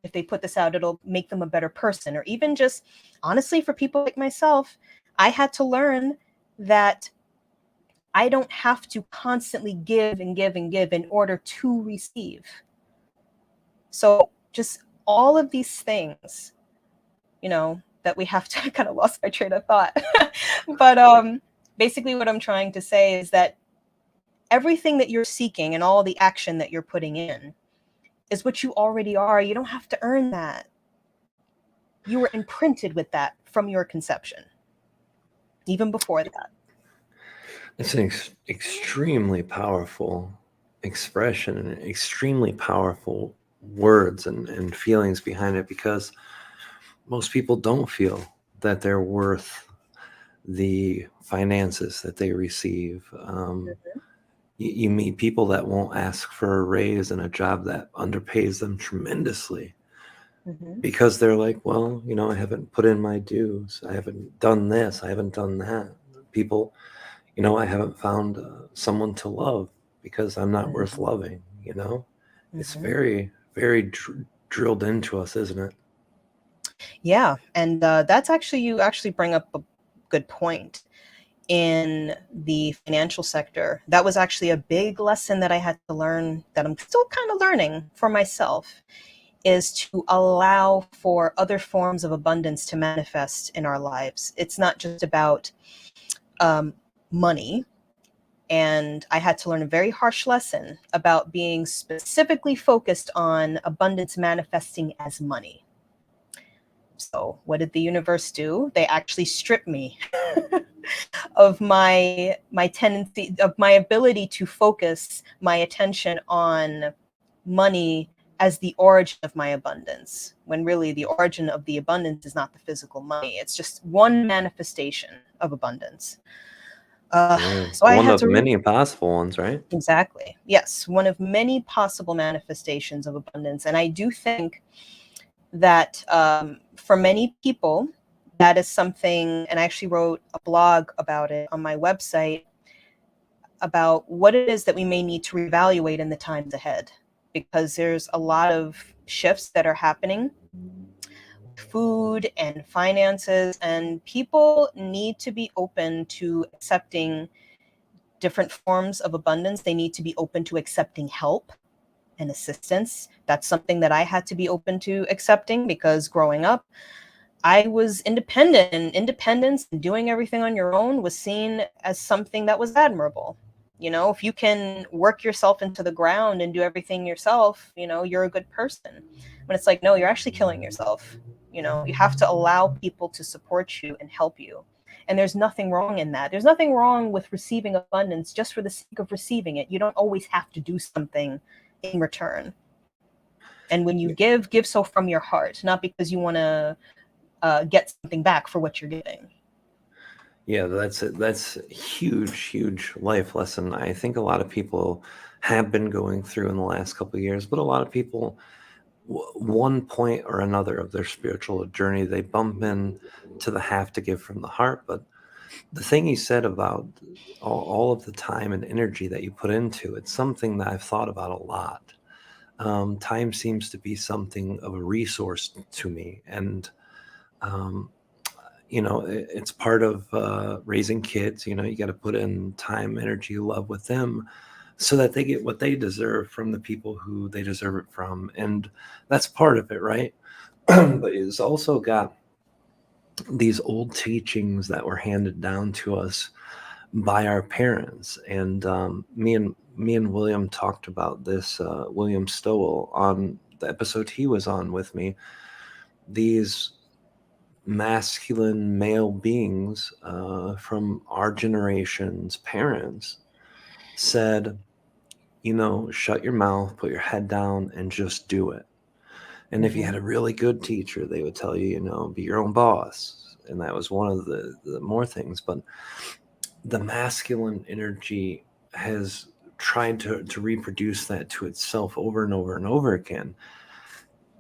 if they put this out, it'll make them a better person. Or even just, honestly, for people like myself, I had to learn that I don't have to constantly give and give and give in order to receive. So just all of these things, that we have to, I kind of lost my train of thought. But basically what I'm trying to say is that everything that you're seeking and all the action that you're putting in is what you already are. You don't have to earn that. You were imprinted with that from your conception, even before that. It's an extremely powerful expression and extremely powerful words and feelings behind it, because most people don't feel that they're worth the finances that they receive. You meet people that won't ask for a raise in a job that underpays them tremendously, because they're like, well, I haven't put in my dues. I haven't done this. I haven't done that. People, I haven't found someone to love because I'm not worth loving, It's very, very drilled into us, isn't it? Yeah. And that's actually, you actually bring up a good point. In the financial sector, that was actually a big lesson that I had to learn, that I'm still kind of learning for myself, is to allow for other forms of abundance to manifest in our lives. It's not just about money. And I had to learn a very harsh lesson about being specifically focused on abundance manifesting as money. So what did the universe do? They actually stripped me of my tendency, of my ability to focus my attention on money as the origin of my abundance, when really the origin of the abundance is not the physical money. It's just one manifestation of abundance. So I One had of to many possible ones, right? Exactly. Yes, one of many possible manifestations of abundance. And I do think that for many people, that is something, and I actually wrote a blog about it on my website, about what it is that we may need to reevaluate in the times ahead, because there's a lot of shifts that are happening, food and finances, and people need to be open to accepting different forms of abundance. They need to be open to accepting help and assistance. That's something that I had to be open to accepting, because growing up, I was independent, and independence and doing everything on your own was seen as something that was admirable. You know, if you can work yourself into the ground and do everything yourself, you know, you're a good person. But it's like, no, you're actually killing yourself. You know, you have to allow people to support you and help you. And there's nothing wrong in that. There's nothing wrong with receiving abundance just for the sake of receiving it. You don't always have to do something in return. And when you give so from your heart, not because you want to get something back for what you're giving. Yeah, that's it. That's a huge life lesson. I think a lot of people have been going through in the last couple of years, but a lot of people, one point or another of their spiritual journey, they bump in to the have to give from the heart. But the thing you said about all of the time and energy that you put into it's something that I've thought about a lot. Time seems to be something of a resource to me, and um, it's part of raising kids. You got to put in time, energy, love with them so that they get what they deserve from the people who they deserve it from. And that's part of it, right? But it's also got these old teachings that were handed down to us by our parents. And me and William talked about this, William Stowell, on the episode he was on with me. These masculine male beings from our generation's parents said, shut your mouth, put your head down, and just do it. And if you had a really good teacher, they would tell you, be your own boss. And that was one of the more things. But the masculine energy has tried to reproduce that to itself over and over and over again.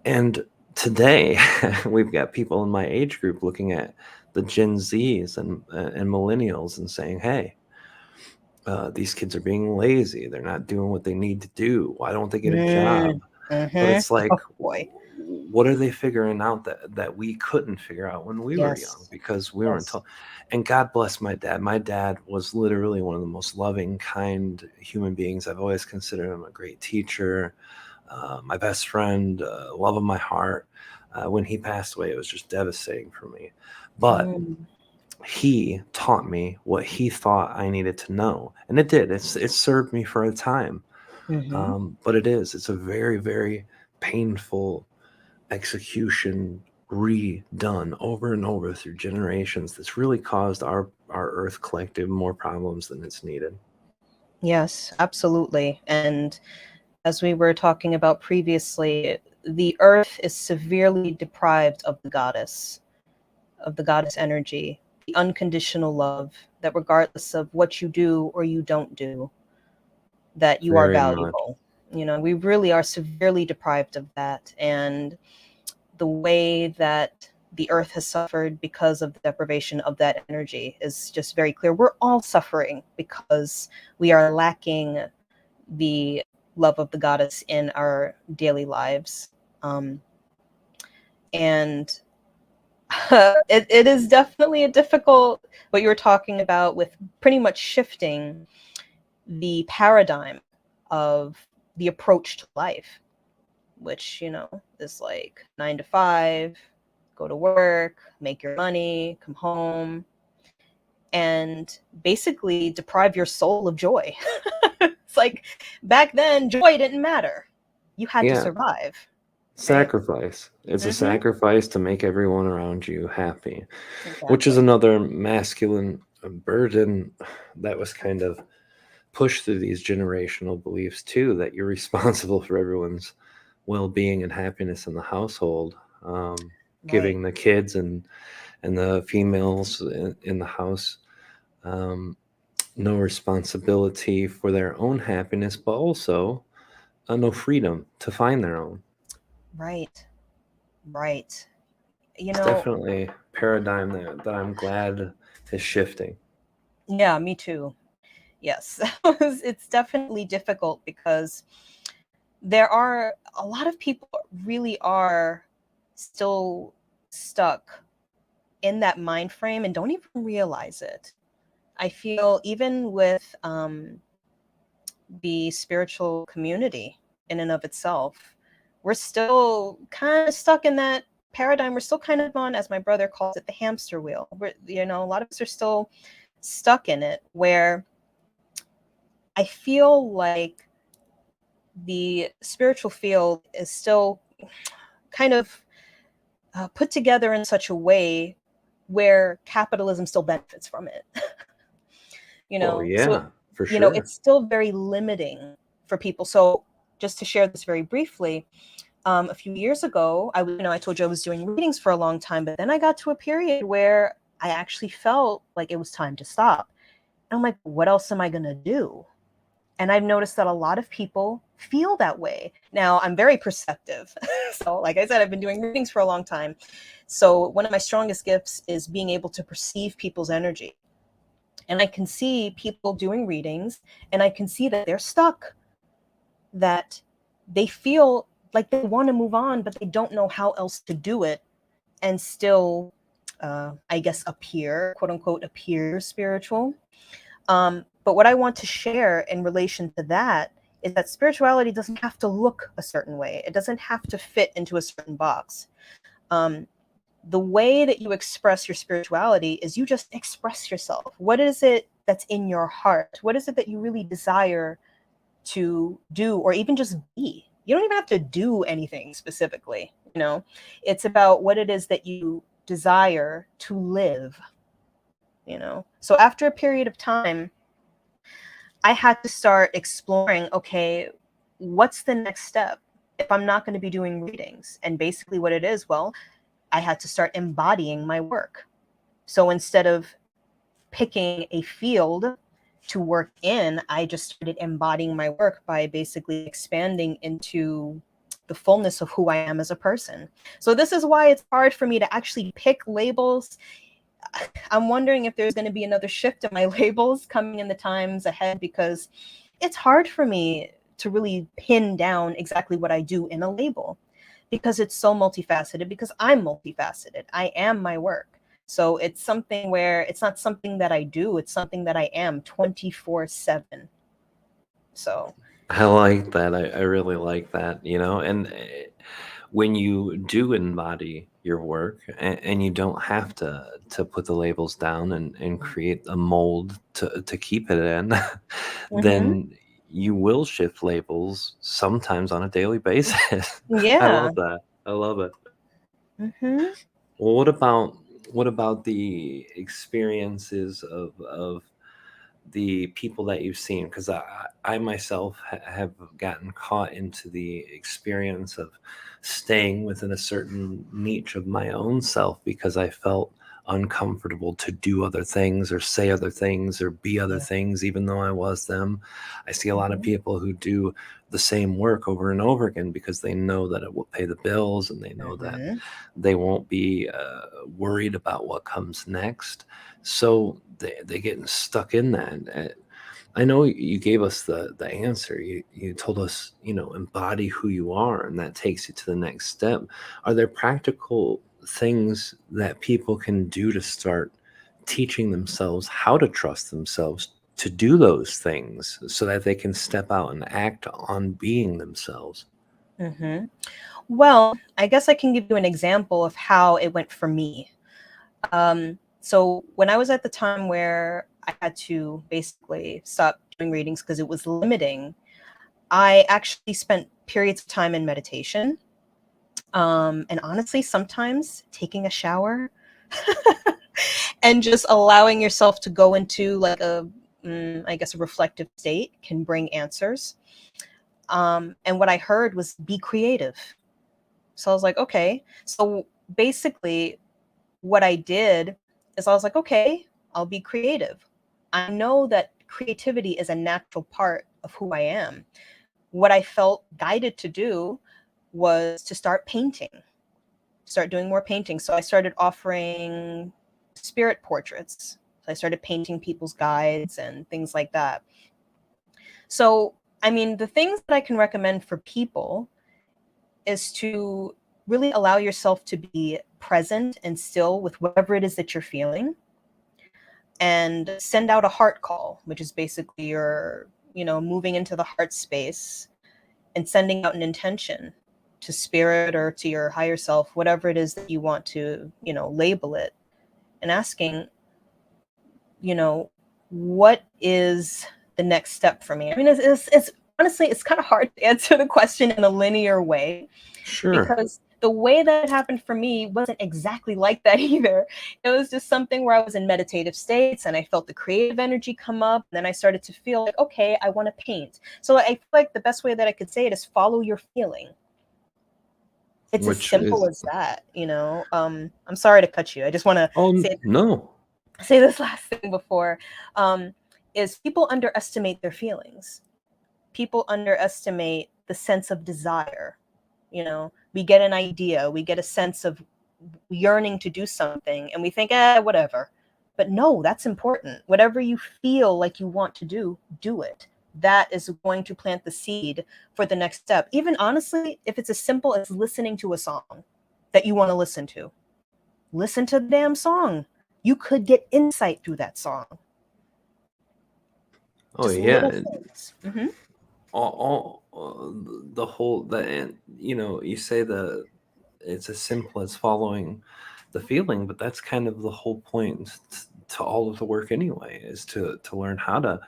And today, we've got people in my age group looking at the Gen Zs and millennials and saying, hey, these kids are being lazy. They're not doing what they need to do. Why don't they get a job? But it's like, Oh boy. what are they figuring out that we couldn't figure out when we were young, Yes. because we weren't Yes. told? And God bless my dad. My dad was literally one of the most loving, kind human beings. I've always considered him a great teacher, my best friend, love of my heart. When he passed away, it was just devastating for me. But he taught me what he thought I needed to know, and it did. It served me for a time. But it's a very, very painful execution redone over and over through generations that's really caused our Earth collective more problems than it's needed. Yes, absolutely. And as we were talking about previously, the earth is severely deprived of the goddess energy, the unconditional love that regardless of what you do or you don't do, that you are Very much. valuable. You know, we really are severely deprived of that. And the way that the earth has suffered because of the deprivation of that energy is just very clear. We're all suffering because we are lacking the love of the goddess in our daily lives. And it is definitely a difficult, what you were talking about with pretty much shifting the paradigm of the approach to life, which, is like 9 to 5, go to work, make your money, come home. and basically deprive your soul of joy. It's like back then, joy didn't matter. You had to Yeah. survive. Sacrifice. It's a Mm-hmm. sacrifice to make everyone around you happy, which is Exactly. another masculine burden that was kind of pushed through these generational beliefs too, that you're responsible for everyone's well-being and happiness in the household, Right. giving the kids and the females in the house no responsibility for their own happiness, but also no freedom to find their own. Right. Right. You It's know, definitely a paradigm that I'm glad is shifting. yeah, me too. Yes. It's definitely difficult because there are a lot of people really are still stuck in that mind frame and don't even realize it. I feel even with the spiritual community in and of itself, we're still kind of stuck in that paradigm. We're still kind of on, as my brother calls it, the hamster wheel. A lot of us are still stuck in it, where I feel like the spiritual field is still kind of put together in such a way where capitalism still benefits from it. Oh So yeah, for sure. it's still very limiting for people. So just to share this very briefly, a few years ago, I told you I was doing readings for a long time, but then I got to a period where I actually felt like it was time to stop. And I'm like, what else am I going to do? And I've noticed that a lot of people feel that way. Now, I'm very perceptive. So, like I said, I've been doing readings for a long time. So, one of my strongest gifts is being able to perceive people's energy. And I can see people doing readings, and I can see that they're stuck, that they feel like they want to move on, but they don't know how else to do it and still, I guess, appear, quote unquote, appear spiritual. But what I want to share in relation to that is that spirituality doesn't have to look a certain way. It doesn't have to fit into a certain box. Um, the way that you express your spirituality is you just express yourself. What is it that's in your heart? What is it that you really desire to do or even just be? You don't even have to do anything specifically. It's about what it is that you desire to live. So after a period of time, I had to start exploring, okay, what's the next step if I'm not going to be doing readings? And basically, what it is, well, I had to start embodying my work. So instead of picking a field to work in, I just started embodying my work by basically expanding into the fullness of who I am as a person. So this is why it's hard for me to actually pick labels. I'm wondering if there's going to be another shift in my labels coming in the times ahead, because it's hard for me to really pin down exactly what I do in a label, because it's so multifaceted, because I'm multifaceted. I am my work. So it's something where it's not something that I do, it's something that I am 24/7. So, I like that. I really like that, and when you do embody your work and you don't have to put the labels down and create a mold to keep it in, mhm. then you will shift labels sometimes on a daily basis. I Yeah. love that. I love it. Mhm. Well, what about the experiences of the people that you've seen? Because I myself have gotten caught into the experience of staying within a certain niche of my own self because I felt uncomfortable to do other things or say other things or be other Yeah. things, even though I was them. I see a lot of Mhm. people who do the same work over and over again because they know that it will pay the bills and they know that Mhm. they won't be worried about what comes next. So they get stuck in that. I know you gave us the answer. You told us, embody who you are, and that takes you to the next step. Are there practical things that people can do to start teaching themselves how to trust themselves to do those things so that they can step out and act on being themselves? Mhm. Well, I guess I can give you an example of how it went for me. So when I was at the time where I had to basically stop doing readings because it was limiting, I actually spent periods of time in meditation. And honestly, sometimes taking a shower and just allowing yourself to go into like I guess, a reflective state can bring answers. And what I heard was be creative. So I was like, okay. So basically, what I did is I was like, okay, I'll be creative. I know that creativity is a natural part of who I am. What I felt guided to do was to start painting, start doing more painting. So I started offering spirit portraits. So I started painting people's guides and things like that. So, I mean, the things that I can recommend for people is to really allow yourself to be present and still with whatever it is that you're feeling, and send out a heart call, which is basically your, moving into the heart space and sending out an intention to spirit or to your higher self, whatever it is that you want to, label it, and asking, what is the next step for me? I mean, it's honestly, it's kind of hard to answer the question in a linear way, Sure. because the way that it happened for me wasn't exactly like that either. It was just something where I was in meditative states and I felt the creative energy come up. And then I started to feel like, okay, I want to paint. So I feel like the best way that I could say it is follow your feeling. It's as Which simple is, as that, I'm sorry to cut you. I just want to oh, say no. say this last thing before, um, is people underestimate their feelings. People underestimate the sense of desire. We get an idea, we get a sense of yearning to do something, and we think, whatever. But no, that's important. Whatever you feel like you want to do it. That is going to plant the seed for the next step. Even honestly, if it's as simple as listening to a song that you want to listen to the damn song. You could get insight through that song. Oh, Just yeah. little things. Mm-hmm. The whole, you say that it's as simple as following the feeling, but that's kind of the whole point to all of the work anyway, is to learn how to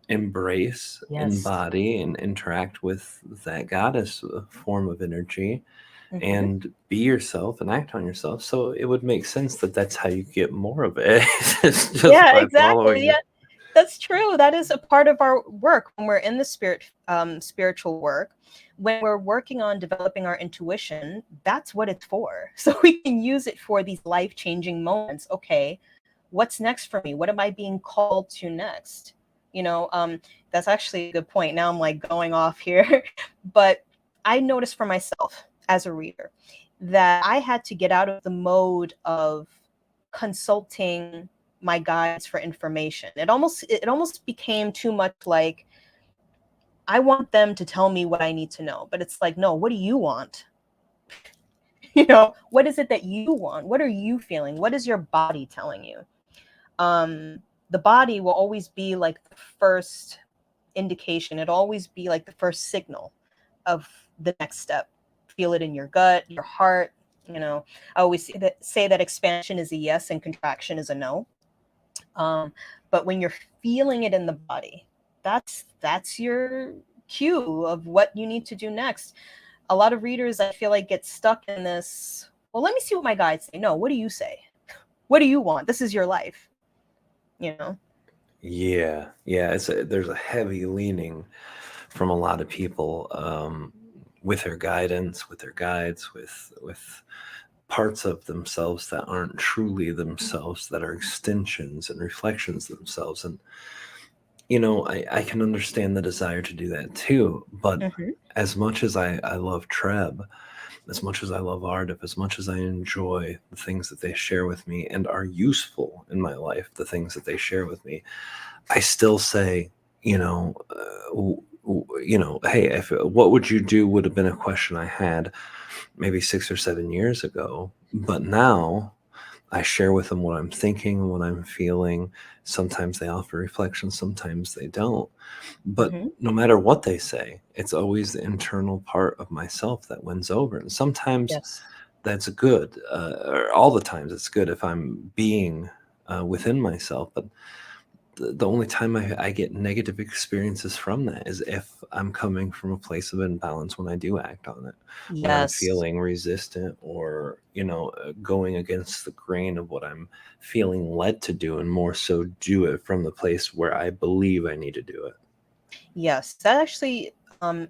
embrace, Yes. embody, and interact with that goddess form of energy, Mm-hmm. and be yourself and act on yourself. So it would make sense that that's how you get more of it. It's just Yeah, by exactly. following Yeah, it. that's true. That is a part of our work when we're in the spiritual work. When we're working on developing our intuition, that's what it's for. So we can use it for these life-changing moments. Okay, what's next for me? What am I being called to next? You know, um, that's actually a good point. Now I'm like going off here, but I noticed for myself as a reader that I had to get out of the mode of consulting my guides for information. It almost became too much like I want them to tell me what I need to know. But it's like, no, what do you want? What is it that you want? What are you feeling? What is your body telling you? The body will always be like the first indication. It'll always be like the first signal of the next step. Feel it in your gut, your heart. I always say that expansion is a yes and contraction is a no. Um, but when you're feeling it in the body, that's your cue of what you need to do next. A lot of readers, I feel like, get stuck in this. Well, let me see what my guides say. No, what do you say? What do you want? This is your life. You know. Yeah, there's a heavy leaning from a lot of people, with their guidance, with their guides, with parts of themselves that aren't truly themselves, that are extensions and reflections of themselves. And I can understand the desire to do that too. But Hmm. as much as I love Treb, as much as I love Ardip, as much as I enjoy the things that they share with me and are useful in my life, the things that they share with me, I still say, hey, if what would you do would have been a question I had maybe 6 or 7 years ago. But now I share with them what I'm thinking, what I'm feeling. Sometimes they offer reflection, sometimes they don't. But Hmm. no matter what they say, it's always the internal part of myself that wins over. And sometimes Yes. that's good, or all the times it's good if I'm being within myself. But the only time I get negative experiences from that is if I'm coming from a place of imbalance when I do act on it, when I'm Yes. feeling resistant or, going against the grain of what I'm feeling led to do, and more so do it from the place where I believe I need to do it. Yes, that actually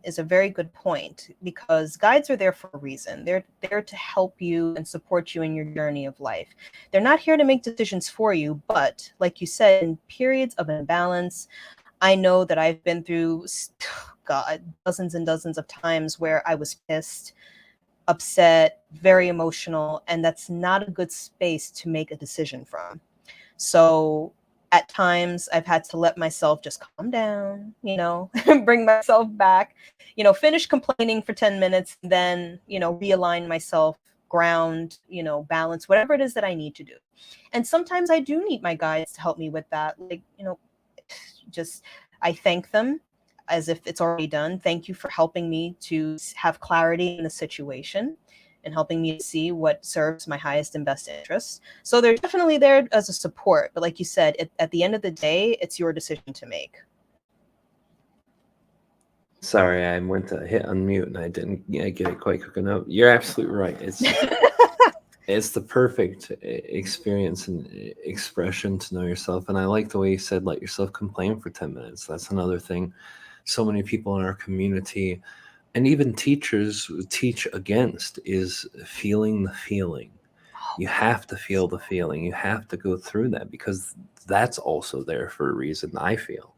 is a very good point, because guides are there for a reason. They're there to help you and support you in your journey of life. They're not here to make decisions for you, but like you said, in periods of imbalance, I know that I've been through, God, dozens and dozens of times where I was pissed, upset, very emotional, and that's not a good space to make a decision from. So at times I've had to let myself just calm down, bring myself back, finish complaining for 10 minutes, then, realign myself, ground, balance, whatever it is that I need to do. And sometimes I do need my guides to help me with that. Like, just I thank them as if it's already done. Thank you for helping me to have clarity in the situation and helping me to see what serves my highest and best interests. So they're definitely there as a support. But like you said, at the end of the day, it's your decision to make. Sorry, I went to hit unmute and I didn't get it quite quick enough. You're absolutely right. It's the perfect experience and expression to know yourself. And I like the way you said, let yourself complain for 10 minutes. That's another thing so many people in our community and even teachers teach against, is feeling the feeling. You have to feel the feeling. You have to go through that, because that's also there for a reason, I feel.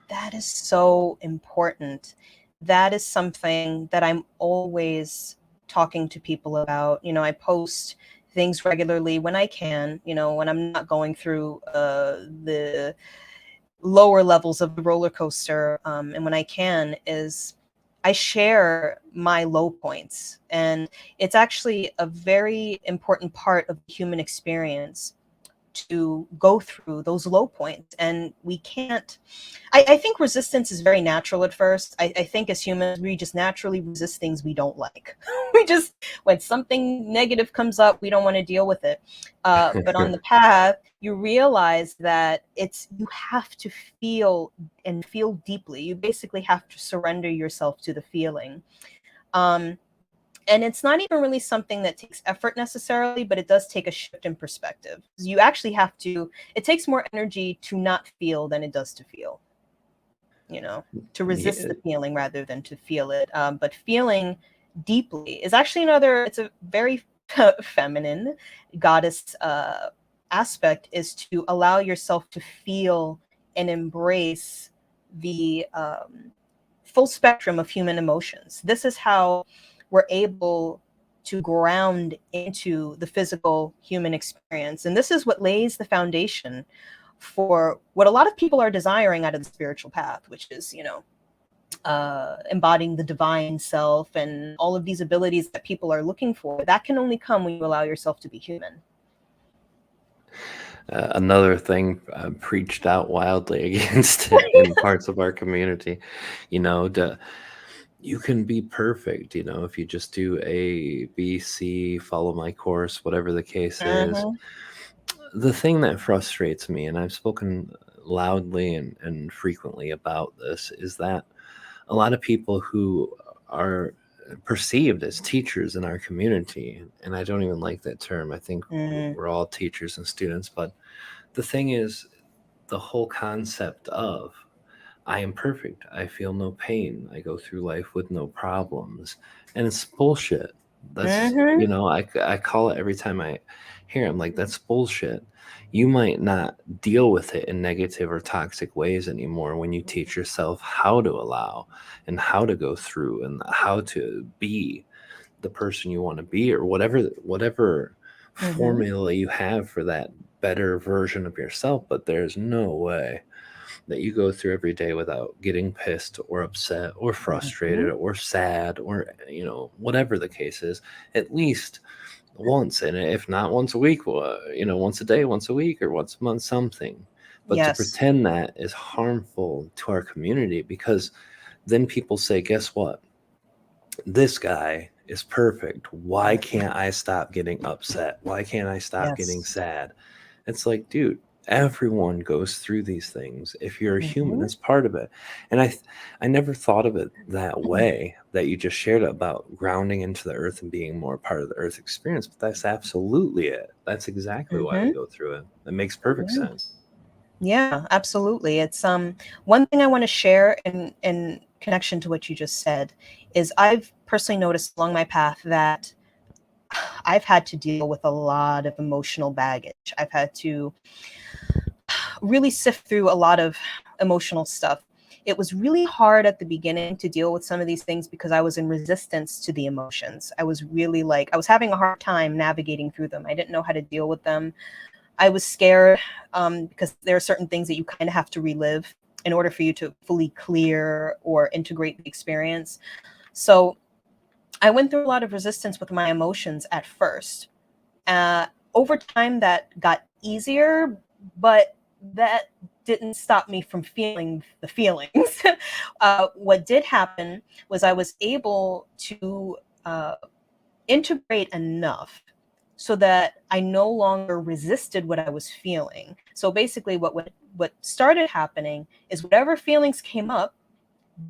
That is so important. That is something that I'm always talking to people about. I post things regularly when I can, when I'm not going through the lower levels of the roller coaster. And when I can, is I share my low points. And it's actually a very important part of the human experience to go through those low points. And we can't, I think resistance is very natural at first. I think as humans, we just naturally resist things we don't like. We just, when something negative comes up, we don't want to deal with it. But on the path, you realize that you have to feel and feel deeply. You basically have to surrender yourself to the feeling. And it's not even really something that takes effort necessarily, but it does take a shift in perspective. You actually have to, it takes more energy to not feel than it does to feel, to resist Yeah. the feeling rather than to feel it. But feeling deeply is actually it's a very feminine goddess aspect, is to allow yourself to feel and embrace the full spectrum of human emotions. This is how we're able to ground into the physical human experience. And this is what lays the foundation for what a lot of people are desiring out of the spiritual path, which is, embodying the divine self and all of these abilities that people are looking for. That can only come when you allow yourself to be human. Another thing preached out wildly against it in parts of our community, you can be perfect, if you just do A, B, C, follow my course, whatever the case is. Mm-hmm. The thing that frustrates me, and I've spoken loudly and frequently about this, is that a lot of people who are perceived as teachers in our community, and I don't even like that term. I think Mm-hmm. we're all teachers and students, but the thing is, the whole concept of I am perfect. I feel no pain. I go through life with no problems. And it's bullshit. That's, Mm-hmm. I call it every time I hear it. I'm like, that's bullshit. You might not deal with it in negative or toxic ways anymore when you teach yourself how to allow and how to go through and how to be the person you want to be, or whatever Mm-hmm. formula you have for that better version of yourself. But there's no way that you go through every day without getting pissed or upset or frustrated Mm-hmm. or sad, or whatever the case is, at least once, and if not once a week, once a day, once a week, or once a month, something. But to Yes. pretend that is harmful to our community, because then people say, guess what, this guy is perfect, why can't I stop getting upset, why can't I stop getting Yes. sad? It's like, dude, Everyone goes through these things. If you're a human, Mhm. it's part of it. And I never thought of it that way, that you just shared about grounding into the earth and being more part of the earth experience. But that's absolutely it. That's exactly why we Mhm. go through it. It makes perfect Yeah. sense. Yeah, absolutely. It's one thing I want to share in connection to what you just said is I've personally noticed along my path that I've had to deal with a lot of emotional baggage. I've had to really sift through a lot of emotional stuff. It was really hard at the beginning to deal with some of these things because I was in resistance to the emotions. I was really like, I was having a hard time navigating through them. I didn't know how to deal with them. I was scared because there are certain things that you kind of have to relive in order for you to fully clear or integrate the experience. So I went through a lot of resistance with my emotions at first. Uh, Over time, that got easier, but that didn't stop me from feeling the feelings. What did happen was I was able to integrate enough so that I no longer resisted what I was feeling. So basically, what started happening is whatever feelings came up,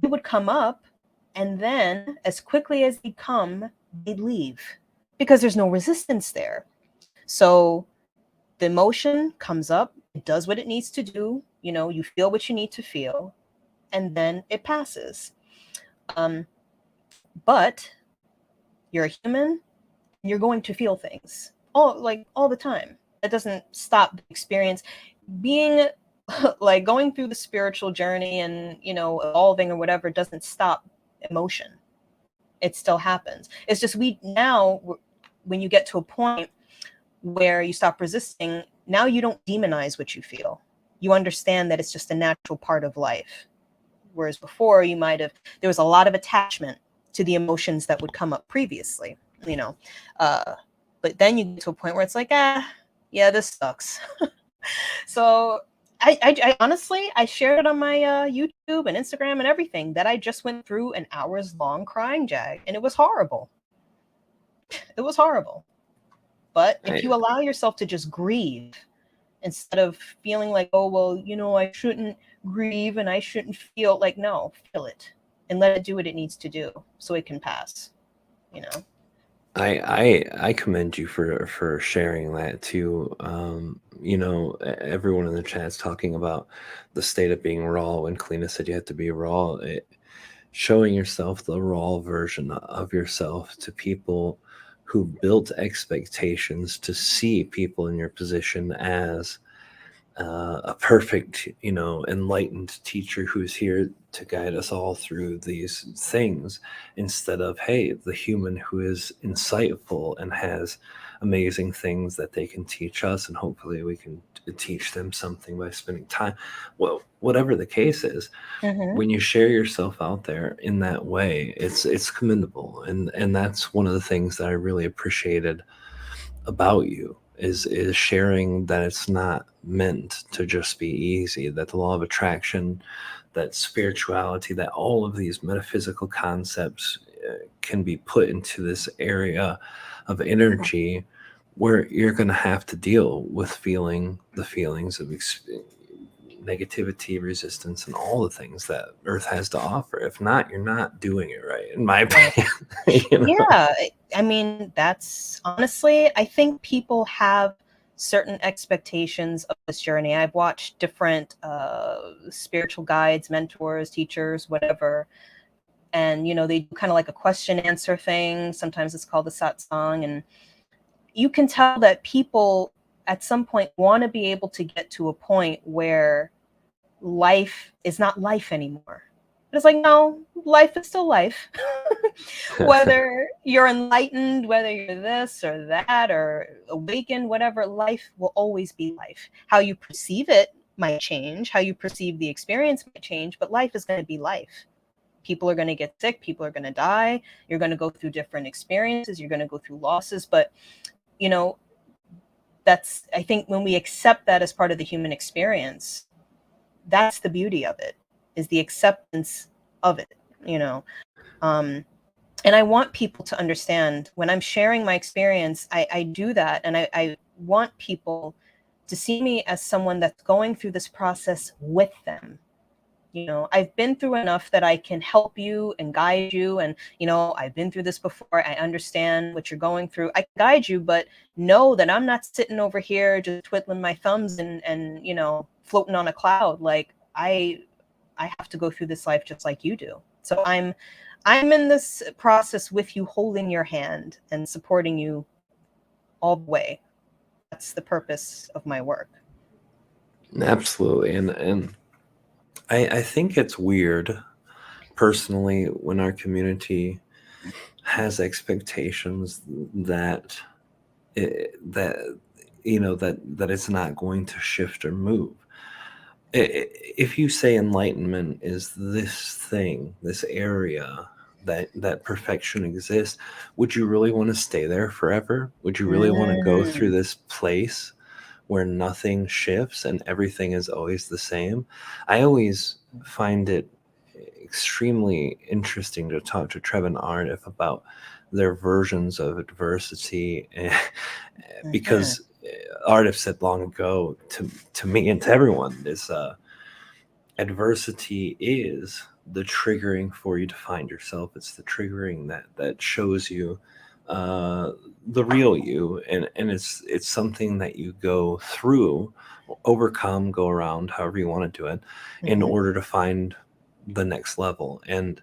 they would come up, and then as quickly as they come, they'd leave because there's no resistance there. So the emotion comes up, it does what it needs to do. You know, you feel what you need to feel, and then it passes. Um, but you're a human, you're going to feel things all the time. That doesn't stop the experience. Being like going through the spiritual journey and evolving or whatever doesn't stop emotion. It still happens. It's just we now, when you get to a point where you stop resisting, now you don't demonize what you feel. You understand that it's just a natural part of life. Whereas before, you might have, there was a lot of attachment to the emotions that would come up previously, you know. Uh, but then you get to a point where it's like, yeah, this sucks. So I honestly, I shared it on my YouTube and Instagram and everything that I just went through an hours long crying jag, and it was horrible. It was horrible. But if I, you allow yourself to just grieve instead of feeling like, oh, well, I shouldn't grieve and I shouldn't feel, like, no, feel it and let it do what it needs to do so it can pass, you know? I commend you for sharing that too. Everyone in the chat's talking about the state of being raw. When Kalina said you had to be raw, showing yourself the raw version of yourself to people who built expectations to see people in your position as a perfect, enlightened teacher who's here to guide us all through these things, instead of, hey, the human who is insightful and has amazing things that they can teach us, and hopefully we can teach them something by spending time. Well, whatever the case is, Mm-hmm. when you share yourself out there in that way, it's commendable, and that's one of the things that I really appreciated about you, is sharing that it's not meant to just be easy, that the law of attraction, that spirituality, that all of these metaphysical concepts can be put into this area of energy where you're going to have to deal with feeling the feelings of negativity, resistance, and all the things that earth has to offer. If not, you're not doing it right, in my Right. opinion. Yeah. I mean, that's honestly, I think people have certain expectations of this journey. I've watched different spiritual guides, mentors, teachers, whatever, and they do kind of like a question answer thing. Sometimes it's called the satsang, and you can tell that people at some point want to be able to get to a point where life is not life anymore. But it's like, no, life is still life. Whether you're enlightened, whether you're this or that or awakened, whatever, life will always be life. How you perceive it might change, how you perceive the experience might change, but life is going to be life. People are going to get sick, people are going to die, you're going to go through different experiences, you're going to go through losses, but you know that's, I think, when we accept that as part of the human experience, that's the beauty of it, is the acceptance of it you know um and I want people to understand, when I'm sharing my experience, I do that, and I want people to see me as someone that's going through this process with them. You know, I've been through enough that I can help you and guide you. And, you know, I've been through this before. I understand what you're going through. I can guide you, but know that I'm not sitting over here just twiddling my thumbs and, you know, floating on a cloud. Like I have to go through this life just like you do. So I'm in this process with you, holding your hand and supporting you all the way. That's the purpose of my work. Absolutely. And I think it's weird personally when our community has expectations that that that it's not going to shift or move. If you say enlightenment is this thing, this area that perfection exists, would you really want to stay there forever? Would you really want to go through Mm. this place where nothing shifts and everything is always the same? I always find it extremely interesting to talk to Trev and Arif about their versions of adversity, Mhm. because Arif said long ago to me and to everyone is adversity is the triggering for you to find yourself. It's the triggering that shows you the real you, and it's something that you go through, overcome, go around, however you want to do it, in Mhm. order to find the next level. And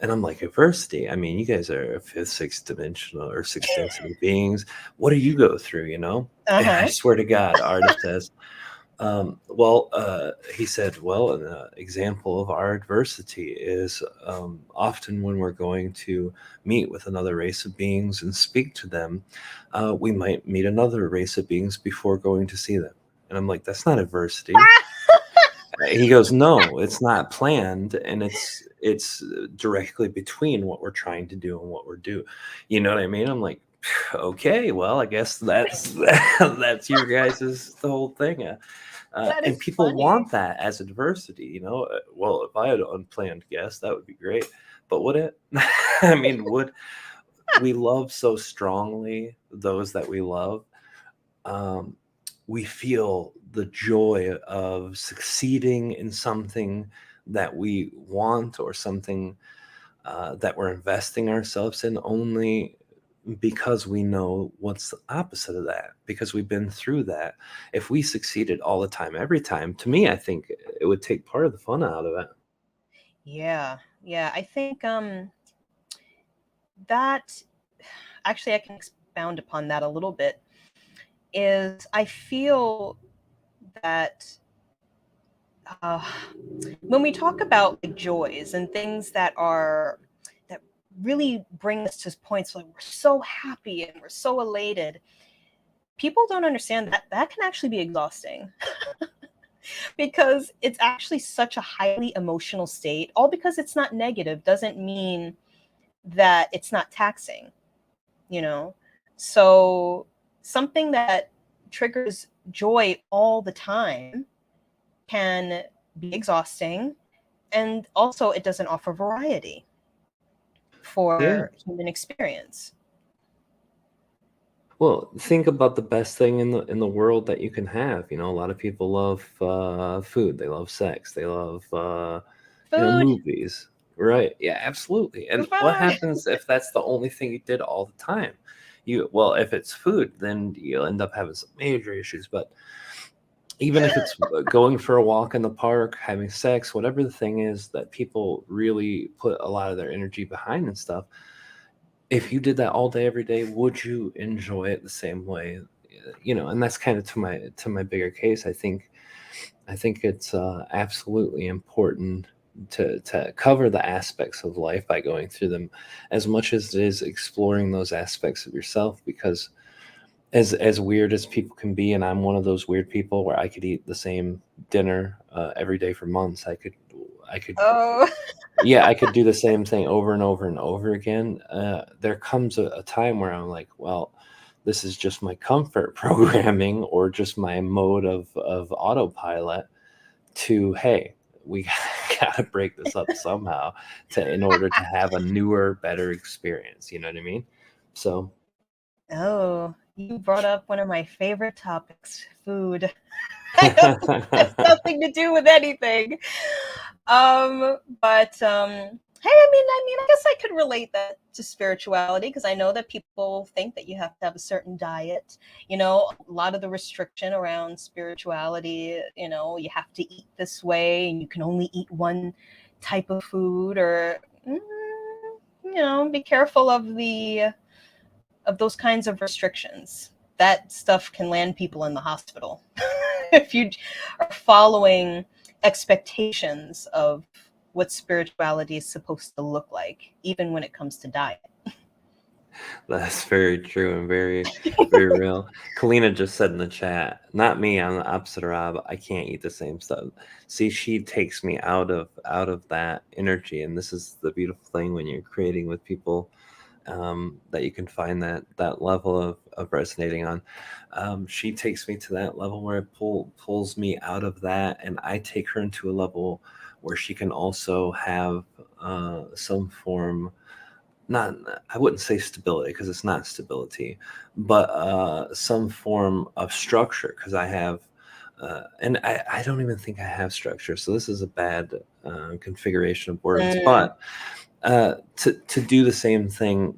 I'm like, adversity, I mean, you guys are fifth, sixth dimensional or sixth density beings. What do you go through, you know? I Uh-huh. swear to God, Artist says, he said, well, an example of our adversity is often when we're going to meet with another race of beings and speak to them, we might meet another race of beings before going to see them. And I'm like, that's not adversity. He goes, no, it's not planned, and it's directly between what we're trying to do and what we're doing. You know what I mean? I'm like, okay, well, I guess that's that's your guys's the whole thing. That And is people funny. want that as adversity, you know. Well, if I had an unplanned guest, that would be great. But would it? I mean, would we love so strongly those that we love? Um, we feel the joy of succeeding in something that we want, or something that we're investing ourselves in, only because we know what's the opposite of that, because we've been through that. If we succeeded all the time, every time, to me, I think it would take part of the fun out of it. Yeah. Yeah. I think that actually I can expound upon that a little bit. Is I feel that uh, when we talk about like joys and things that really bring us to points where we're so happy and we're so elated, people don't understand that that can actually be exhausting because it's actually such a highly emotional state. All because it's not negative doesn't mean that it's not taxing, you know? So something that triggers joy all the time can be exhausting. And also, it doesn't offer variety Yeah. for human experience. Well, think about the best thing in the world that you can have. You know, a lot of people love food. They love sex. They love Food, movies. Right? Yeah, absolutely. And what food. happens if that's the only thing you did all the time? Well, if it's food, then you'll end up having some major issues. But even if it's going for a walk in the park, having sex, whatever the thing is that people really put a lot of their energy behind and stuff, if you did that all day every day, would you enjoy it the same way? You know, and that's kind of to my bigger case. I think it's absolutely important to cover the aspects of life by going through them, as much as it is exploring those aspects of yourself. Because as weird as people can be, and I'm one of those weird people where I could eat the same dinner every day for months. I could Oh, yeah, I could do the same thing over and over and over again. There comes a time where I'm like, well, this is just my comfort programming, or just my mode of autopilot. To, hey, we gotta break this up somehow, to in order to have a newer, better experience. You know what I mean? So oh, You brought up one of my favorite topics, food. I know this has nothing to do with anything. But hey, I guess I could relate that to spirituality because I know that people think that you have to have a certain diet. You know, a lot of the restriction around spirituality, you know, you have to eat this way and you can only eat one type of food or you know, be careful of those kinds of restrictions. That stuff can land people in the hospital if you are following expectations of what spirituality is supposed to look like, even when it comes to diet. That's very true and very, very real. Kalina just said in the chat, not me, I'm the opposite of Rob. I can't eat the same stuff. See, she takes me out of that energy, and this is the beautiful thing when you're creating with people, that you can find that level of resonating on. She takes me to that level where it pulls me out of that, and I take her into a level where she can also have some form, not, I wouldn't say stability because it's not stability, but some form of structure because I have. And I don't even think I have structure, so this is a bad configuration of words. But to do the same thing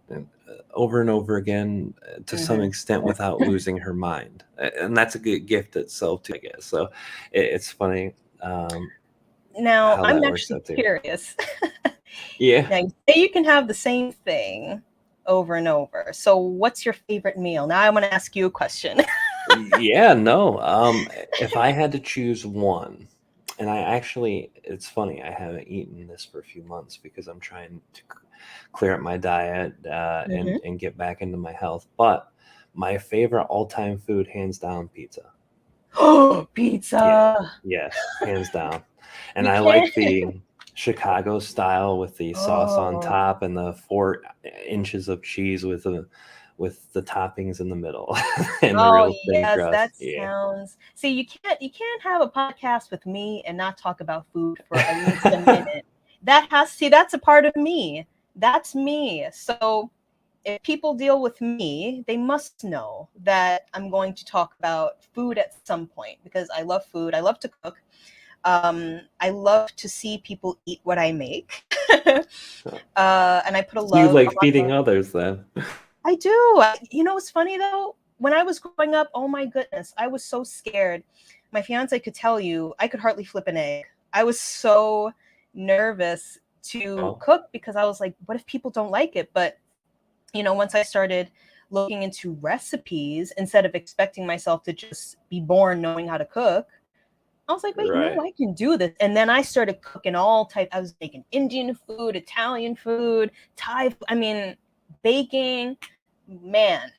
over and over again to some extent without losing her mind, and that's a good gift itself too, I guess. So it's funny Now, how I'm that works actually out there. curious. Yeah. Now, you say you can have the same thing over and over. So, what's your favorite meal? Now, I want to ask you a question. Yeah, no. If I had to choose one, and it's funny, I haven't eaten this for a few months because I'm trying to clear up my diet and get back into my health. But my favorite all-time food, hands down, pizza. Oh, Yeah, pizza. yes, hands down. And You I can't. like the Chicago style with the sauce on Oh, top and the 4 inches of cheese with the toppings in the middle and the oh real thin yes, crust. that sounds. See, you can't have a podcast with me and not talk about food for at least a minute. That's a part of me. That's me. So if people deal with me, they must know that I'm going to talk about food at some point because I love food. I love to cook. I love to see people eat what I make. And I put You a like lot feeding of. others then? I do. You know, what's funny though? When I was growing up, oh my goodness, I was so scared. My fiance could tell you I could hardly flip an egg. I was so nervous to Oh, cook because I was like, what if people don't like it? But you know, once I started looking into recipes instead of expecting myself to just be born knowing how to cook, I was like, wait, no, right. I can do this. And then I started cooking all type. I was making Indian food, Italian food, Thai. I mean, baking. Man,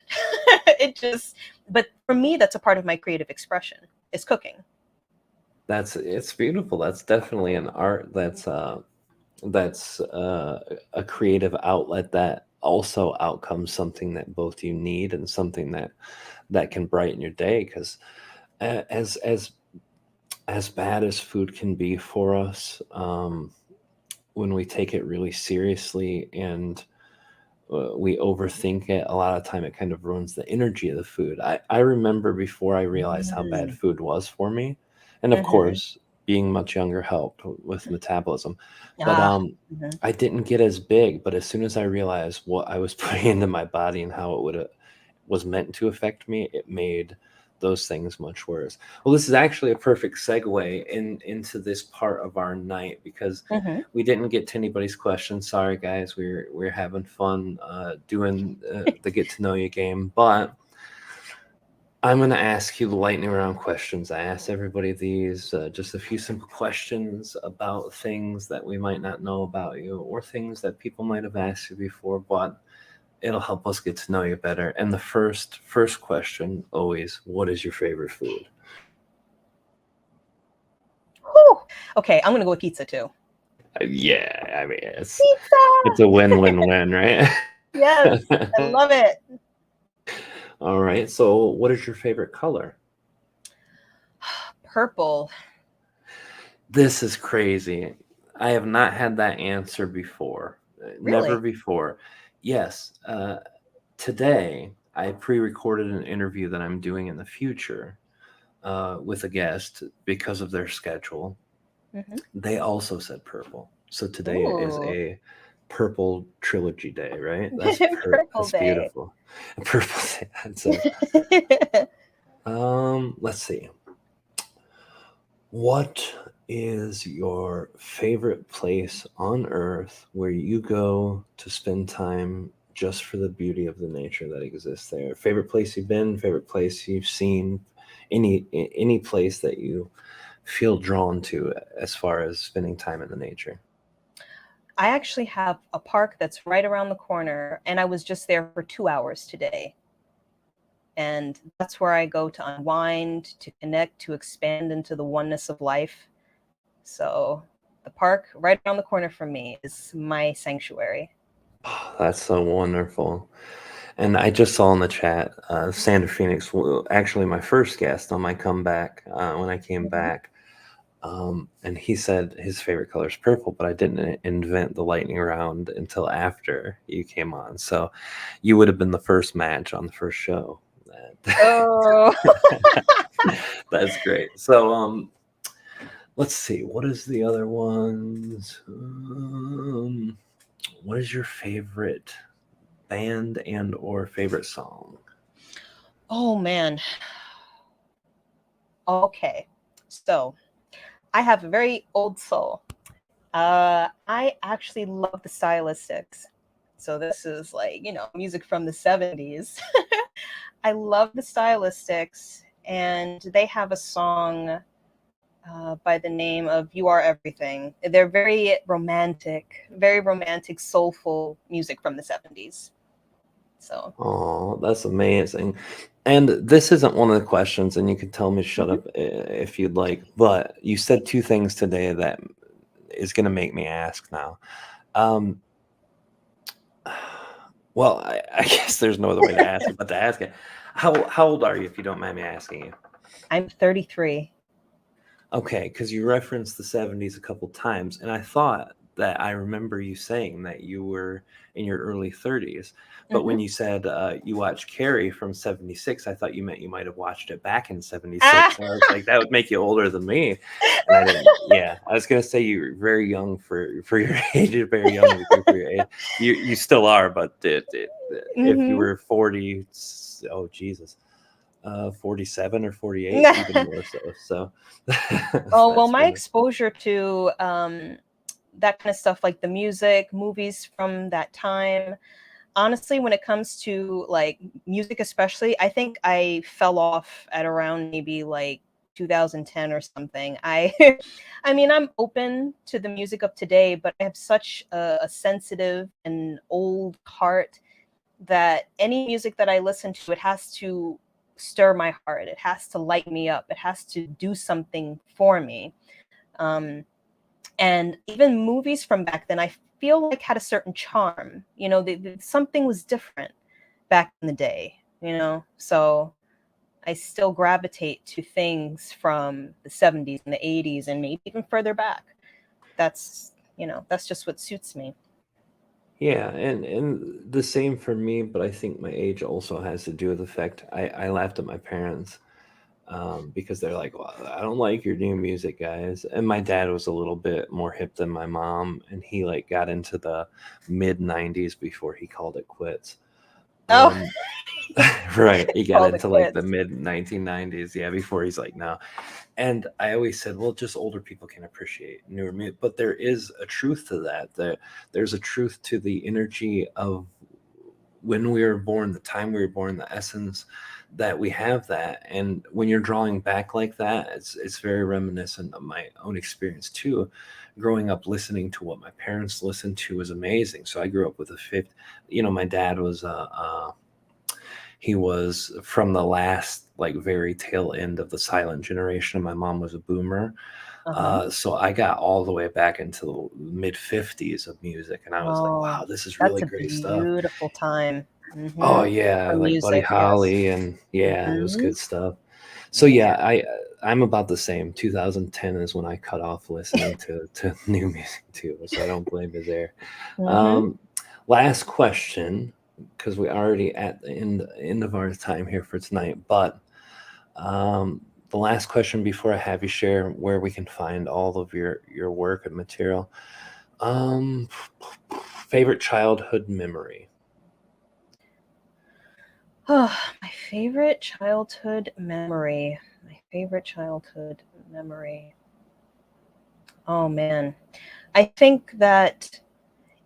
it just. But for me, that's a part of my creative expression. Is cooking. It's beautiful. That's definitely an art. That's a creative outlet that also outcomes something that both you need and something that can brighten your day. Because as bad as food can be for us, when we take it really seriously and we overthink it, a lot of time it kind of ruins the energy of the food. I remember before I realized how bad Mm. food was for me, and of Mm-hmm. course, being much younger helped with metabolism. But Ah. Mm-hmm. I didn't get as big. But as soon as I realized what I was putting into my body and how it would was meant to affect me, it made those things much worse. Well, this is actually a perfect segue into this part of our night because Mm-hmm. we didn't get to anybody's questions. Sorry, guys, we're having fun doing the get to know you game, but I'm going to ask you the lightning round questions. I asked everybody these, just a few simple questions about things that we might not know about you or things that people might have asked you before, but it'll help us get to know you better. And the first question always, what is your favorite food? Whew. Okay, I'm gonna go with pizza too. Yeah, I mean it's Pizza. a win-win-win, right? Yes, I love it. All right. So, what is your favorite color? Purple. This is crazy. I have not had that answer before. Never Really? before. Yes. Today I pre-recorded an interview that I'm doing in the future with a guest because of their schedule. Hmm. They also said purple. So today is Ooh. a purple trilogy day, right? That's Purple that's day. beautiful. A purple day. Let's see. What is your favorite place on earth where you go to spend time just for the beauty of the nature that exists there? Favorite place you've been, favorite place you've seen, any place that you feel drawn to as far as spending time in the nature? I actually have a park that's right around the corner, and I was just there for 2 hours today. And that's where I go to unwind, to connect, to expand into the oneness of life. So the park right around the corner from me is my sanctuary. Oh, that's so wonderful. And I just saw in the chat, Sandra Phoenix, actually my first guest on my comeback when I came Mhm. back. And he said his favorite color is purple, but I didn't invent the lightning round until after you came on. So you would have been the first match on the first show. Oh, That's great. So let's see. What is the other ones? What is your favorite band and or favorite song? oh man. Okay. So I have a very old soul. I actually love the stylistics. So this is like, music from the 70s. I love the stylistics, and they have a song by the name of You Are Everything. They're very romantic, soulful music from the 70s. So, Oh, that's amazing. And this isn't one of the questions, and you can tell me to shut mhm. up if you'd like, but you said two things today that is going to make me ask now. Um, well, I guess there's no other way to ask it but to ask it. How old are you, if you don't mind me asking you? I'm 33. Okay, because you referenced the 70s a couple times, and I thought that I remember you saying that you were in your early 30s. But when Hmm. you said you watched Carrie from 76, I thought you meant you might have watched it back in 76. Ah! And I was like, that would make you older than me. And I didn't, yeah. I was going to say you were very young for your age, you're very young of a group for your age. You still are, but if you Hmm. were 40, oh, Jesus. 47 or 48, even more so. So Oh, well, that's my funny. exposure to that kind of stuff, like the music, movies from that time, honestly, when it comes to like music especially, I think I fell off at around maybe like 2010 or something. I I mean, I'm open to the music of today, but I have such a sensitive and old heart that any music that I listen to, it has to stir my heart, it has to light me up, it has to do something for me. um and even movies from back then, I feel like had a certain charm. Something was different back in the day. So I still gravitate to things from the 70s and the 80s and maybe even further back. That's just what suits me. Yeah, and the same for me, but I think my age also has to do with the fact I laughed at my parents because they're like, well, I don't like your new music, guys. And my dad was a little bit more hip than my mom, and he like got into the mid 90s before he called it quits. Oh. Um, right, he got Call the into like the quits. mid 1990s, yeah, before he's like, no. And I always said, well, just older people can appreciate newer music. But there is a truth to that. There's a truth to the energy of when we were born, the time we were born, the essence that we have that. And when you're drawing back like that, it's very reminiscent of my own experience too. Growing up listening to what my parents listened to was amazing. So I grew up with a fifth. My dad was he was from the last like very tail end of the silent generation. My mom was a boomer. Uh-huh. So I got all the way back into the mid 50s of music, and I was like, Oh, wow, this is that's really a great stuff. beautiful time. Oh For yeah, like Buddy music, yes. Holly, and yeah, it was Hmm. good stuff. So Yeah. yeah, I'm about the same. 2010 is when I cut off listening to new music too, so I don't blame you there. Hmm. Um, Last question. because we're already at the end of our time here for tonight. But the last question before I have you share where we can find all of your work and material. Um, Favorite childhood memory. Oh, my favorite childhood memory. My favorite childhood memory. Oh man. I think that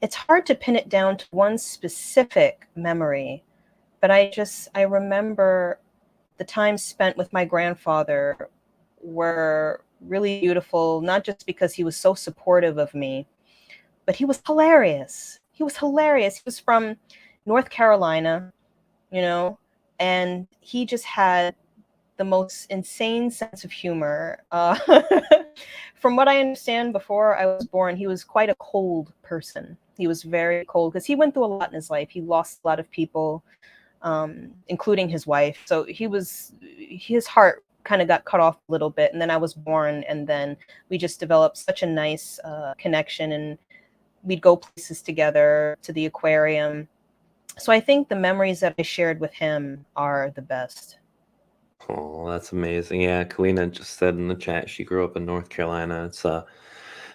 it's hard to pin it down to one specific memory, but I remember the time spent with my grandfather were really beautiful, not just because he was so supportive of me, but he was hilarious. He was hilarious. He was from North Carolina, you know, and he just had the most insane sense of humor. From what I understand, before I was born, he was quite a cold person. He was very cold because he went through a lot in his life. He lost a lot of people, including his wife. So his heart kind of got cut off a little bit. And then I was born, and then we just developed such a nice connection, and we'd go places together to the aquarium. So I think the memories that I shared with him are the best. Oh, that's amazing. Yeah, Kalina just said in the chat she grew up in North Carolina. It's a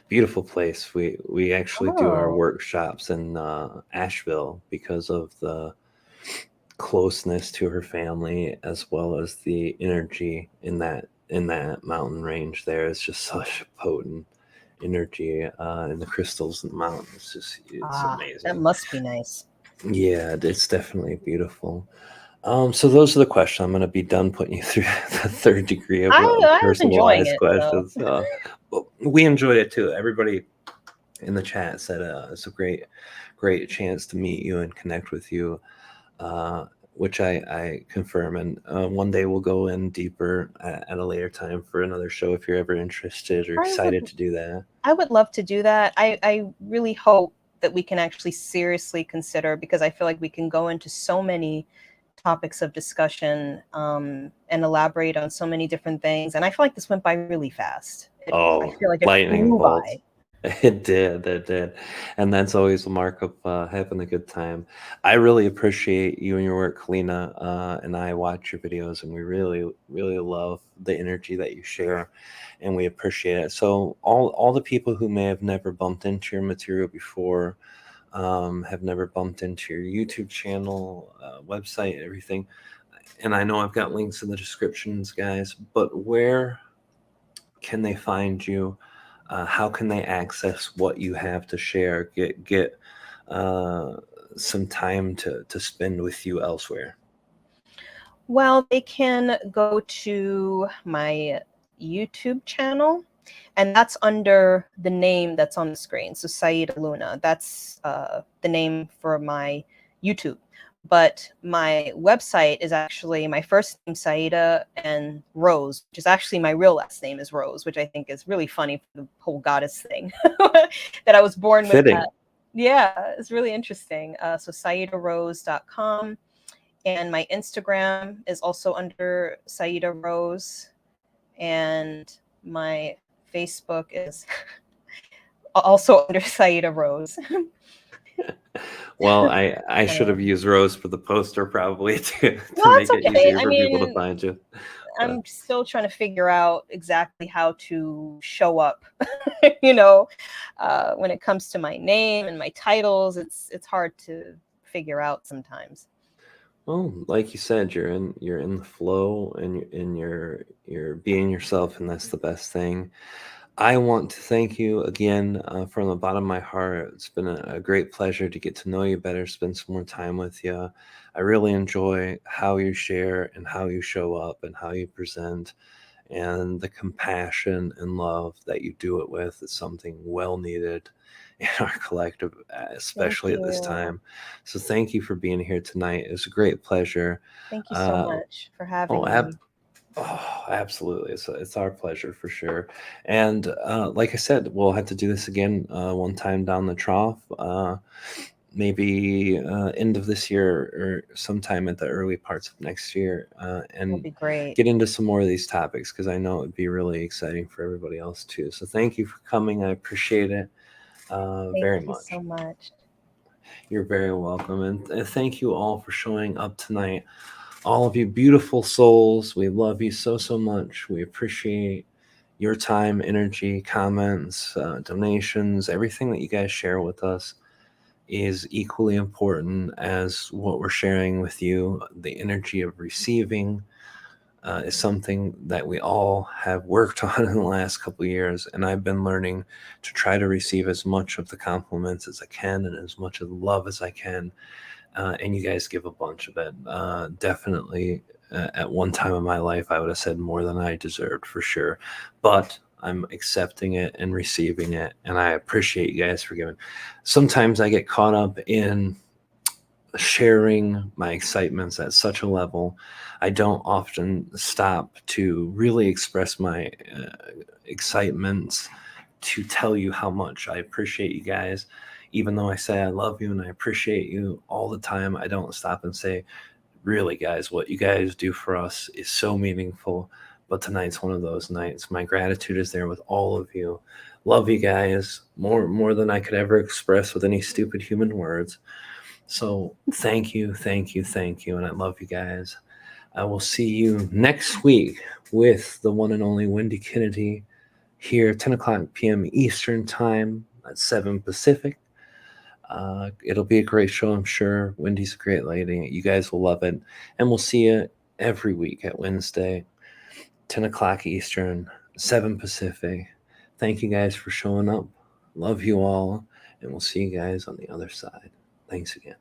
beautiful place. We actually do our Oh, workshops in Asheville because of the closeness to her family as well as the energy in that mountain range there. It's just such a potent energy in the crystals in the mountain. It's that amazing. must be nice. Yeah, it's definitely beautiful. So those are the questions. I'm going to be done putting you through the third degree of I was enjoying personalized it. So, questions. Well, we enjoyed it too. Everybody in the chat said it's a great chance to meet you and connect with you, uh, which I confirm. And one day we'll go in deeper at a later time for another show if you're ever interested or I would excited to do that. I would love to do that. I really hope that we can actually seriously consider, because I feel like we can go into so many topics of discussion, and elaborate on so many different things. And I feel like this went by really fast. I Oh, feel like it lightning flew bolts. by. It did. And that's always a mark of having a good time. I really appreciate you and your work, Kalina. And I watch your videos and we really, really love the energy that you share and we appreciate it. So all the people who may have never bumped into your material before, have never bumped into your YouTube channel, website, everything. And I know I've got links in the descriptions, guys, but where can they find you? How can they access what you have to share? Get uh, some time to spend with you elsewhere. Well, they can go to my YouTube channel, and that's under the name that's on the screen. So Saiedah Luna, that's the name for my YouTube. But my website is actually my first name, Saiedah, and Rose, which is actually my real last name is Rose, which I think is really funny for the whole goddess thing that I was born with Fitting. that. Yeah, it's really interesting. So SaiedaHrose.com. And my Instagram is also under Saiedah Rose. And my Facebook is also under Saiedah Rose. Well, I should Funny. have used Rose for the poster probably to No, that's make it okay. easier I for people to mean, find you. But I'm still trying to figure out exactly how to show up, you know, when it comes to my name and my titles. It's hard to figure out sometimes. well, like you said, you're in the flow and you're being yourself, and that's the best thing. I want to thank you again from the bottom of my heart. It's been a great pleasure to get to know you better, spend some more time with you. I really enjoy how you share and how you show up and how you present, and the compassion and love that you do it with is something well needed in our collective, Thank especially at this you. time. So thank you for being here tonight. It was a great pleasure. Thank you so Uh, much for oh, having me. Oh, absolutely. It's our pleasure for sure. And like I said, we'll have to do this again one time down the trough, maybe end of this year or sometime at the early parts of next year, It'll and be great. get into some more of these topics because I know it'd be really exciting for everybody else too. So thank you for coming. I appreciate it Thank very you so much. much. You're very welcome. And thank you all for showing up tonight. All of you beautiful souls, we love you so, so much. We appreciate your time, energy, comments, donations, everything that you guys share with us is equally important as what we're sharing with you. The energy of receiving is something that we all have worked on in the last couple of years, and I've been learning to try to receive as much of the compliments as I can and as much of the love as I can. And you guys give a bunch of it. Definitely, at one time in my life, I would have said more than I deserved for sure, but I'm accepting it and receiving it, and I appreciate you guys for giving. Sometimes I get caught up in sharing my excitements at such a level, I don't often stop to really express my excitements to tell you how much I appreciate you guys. Even though I say I love you and I appreciate you all the time, I don't stop and say, really, guys, what you guys do for us is so meaningful. But tonight's one of those nights. My gratitude is there with all of you. Love you guys more than I could ever express with any stupid human words. So thank you, thank you, thank you. And I love you guys. I will see you next week with the one and only Wendy Kennedy here, 10 o'clock p.m. Eastern Time at 7 Pacific. It'll be a great show, I'm sure. Wendy's a great lady. You guys will love it. And we'll see you every week at Wednesday, 10 o'clock Eastern, 7 Pacific. Thank you guys for showing up. Love you all. And we'll see you guys on the other side. Thanks again.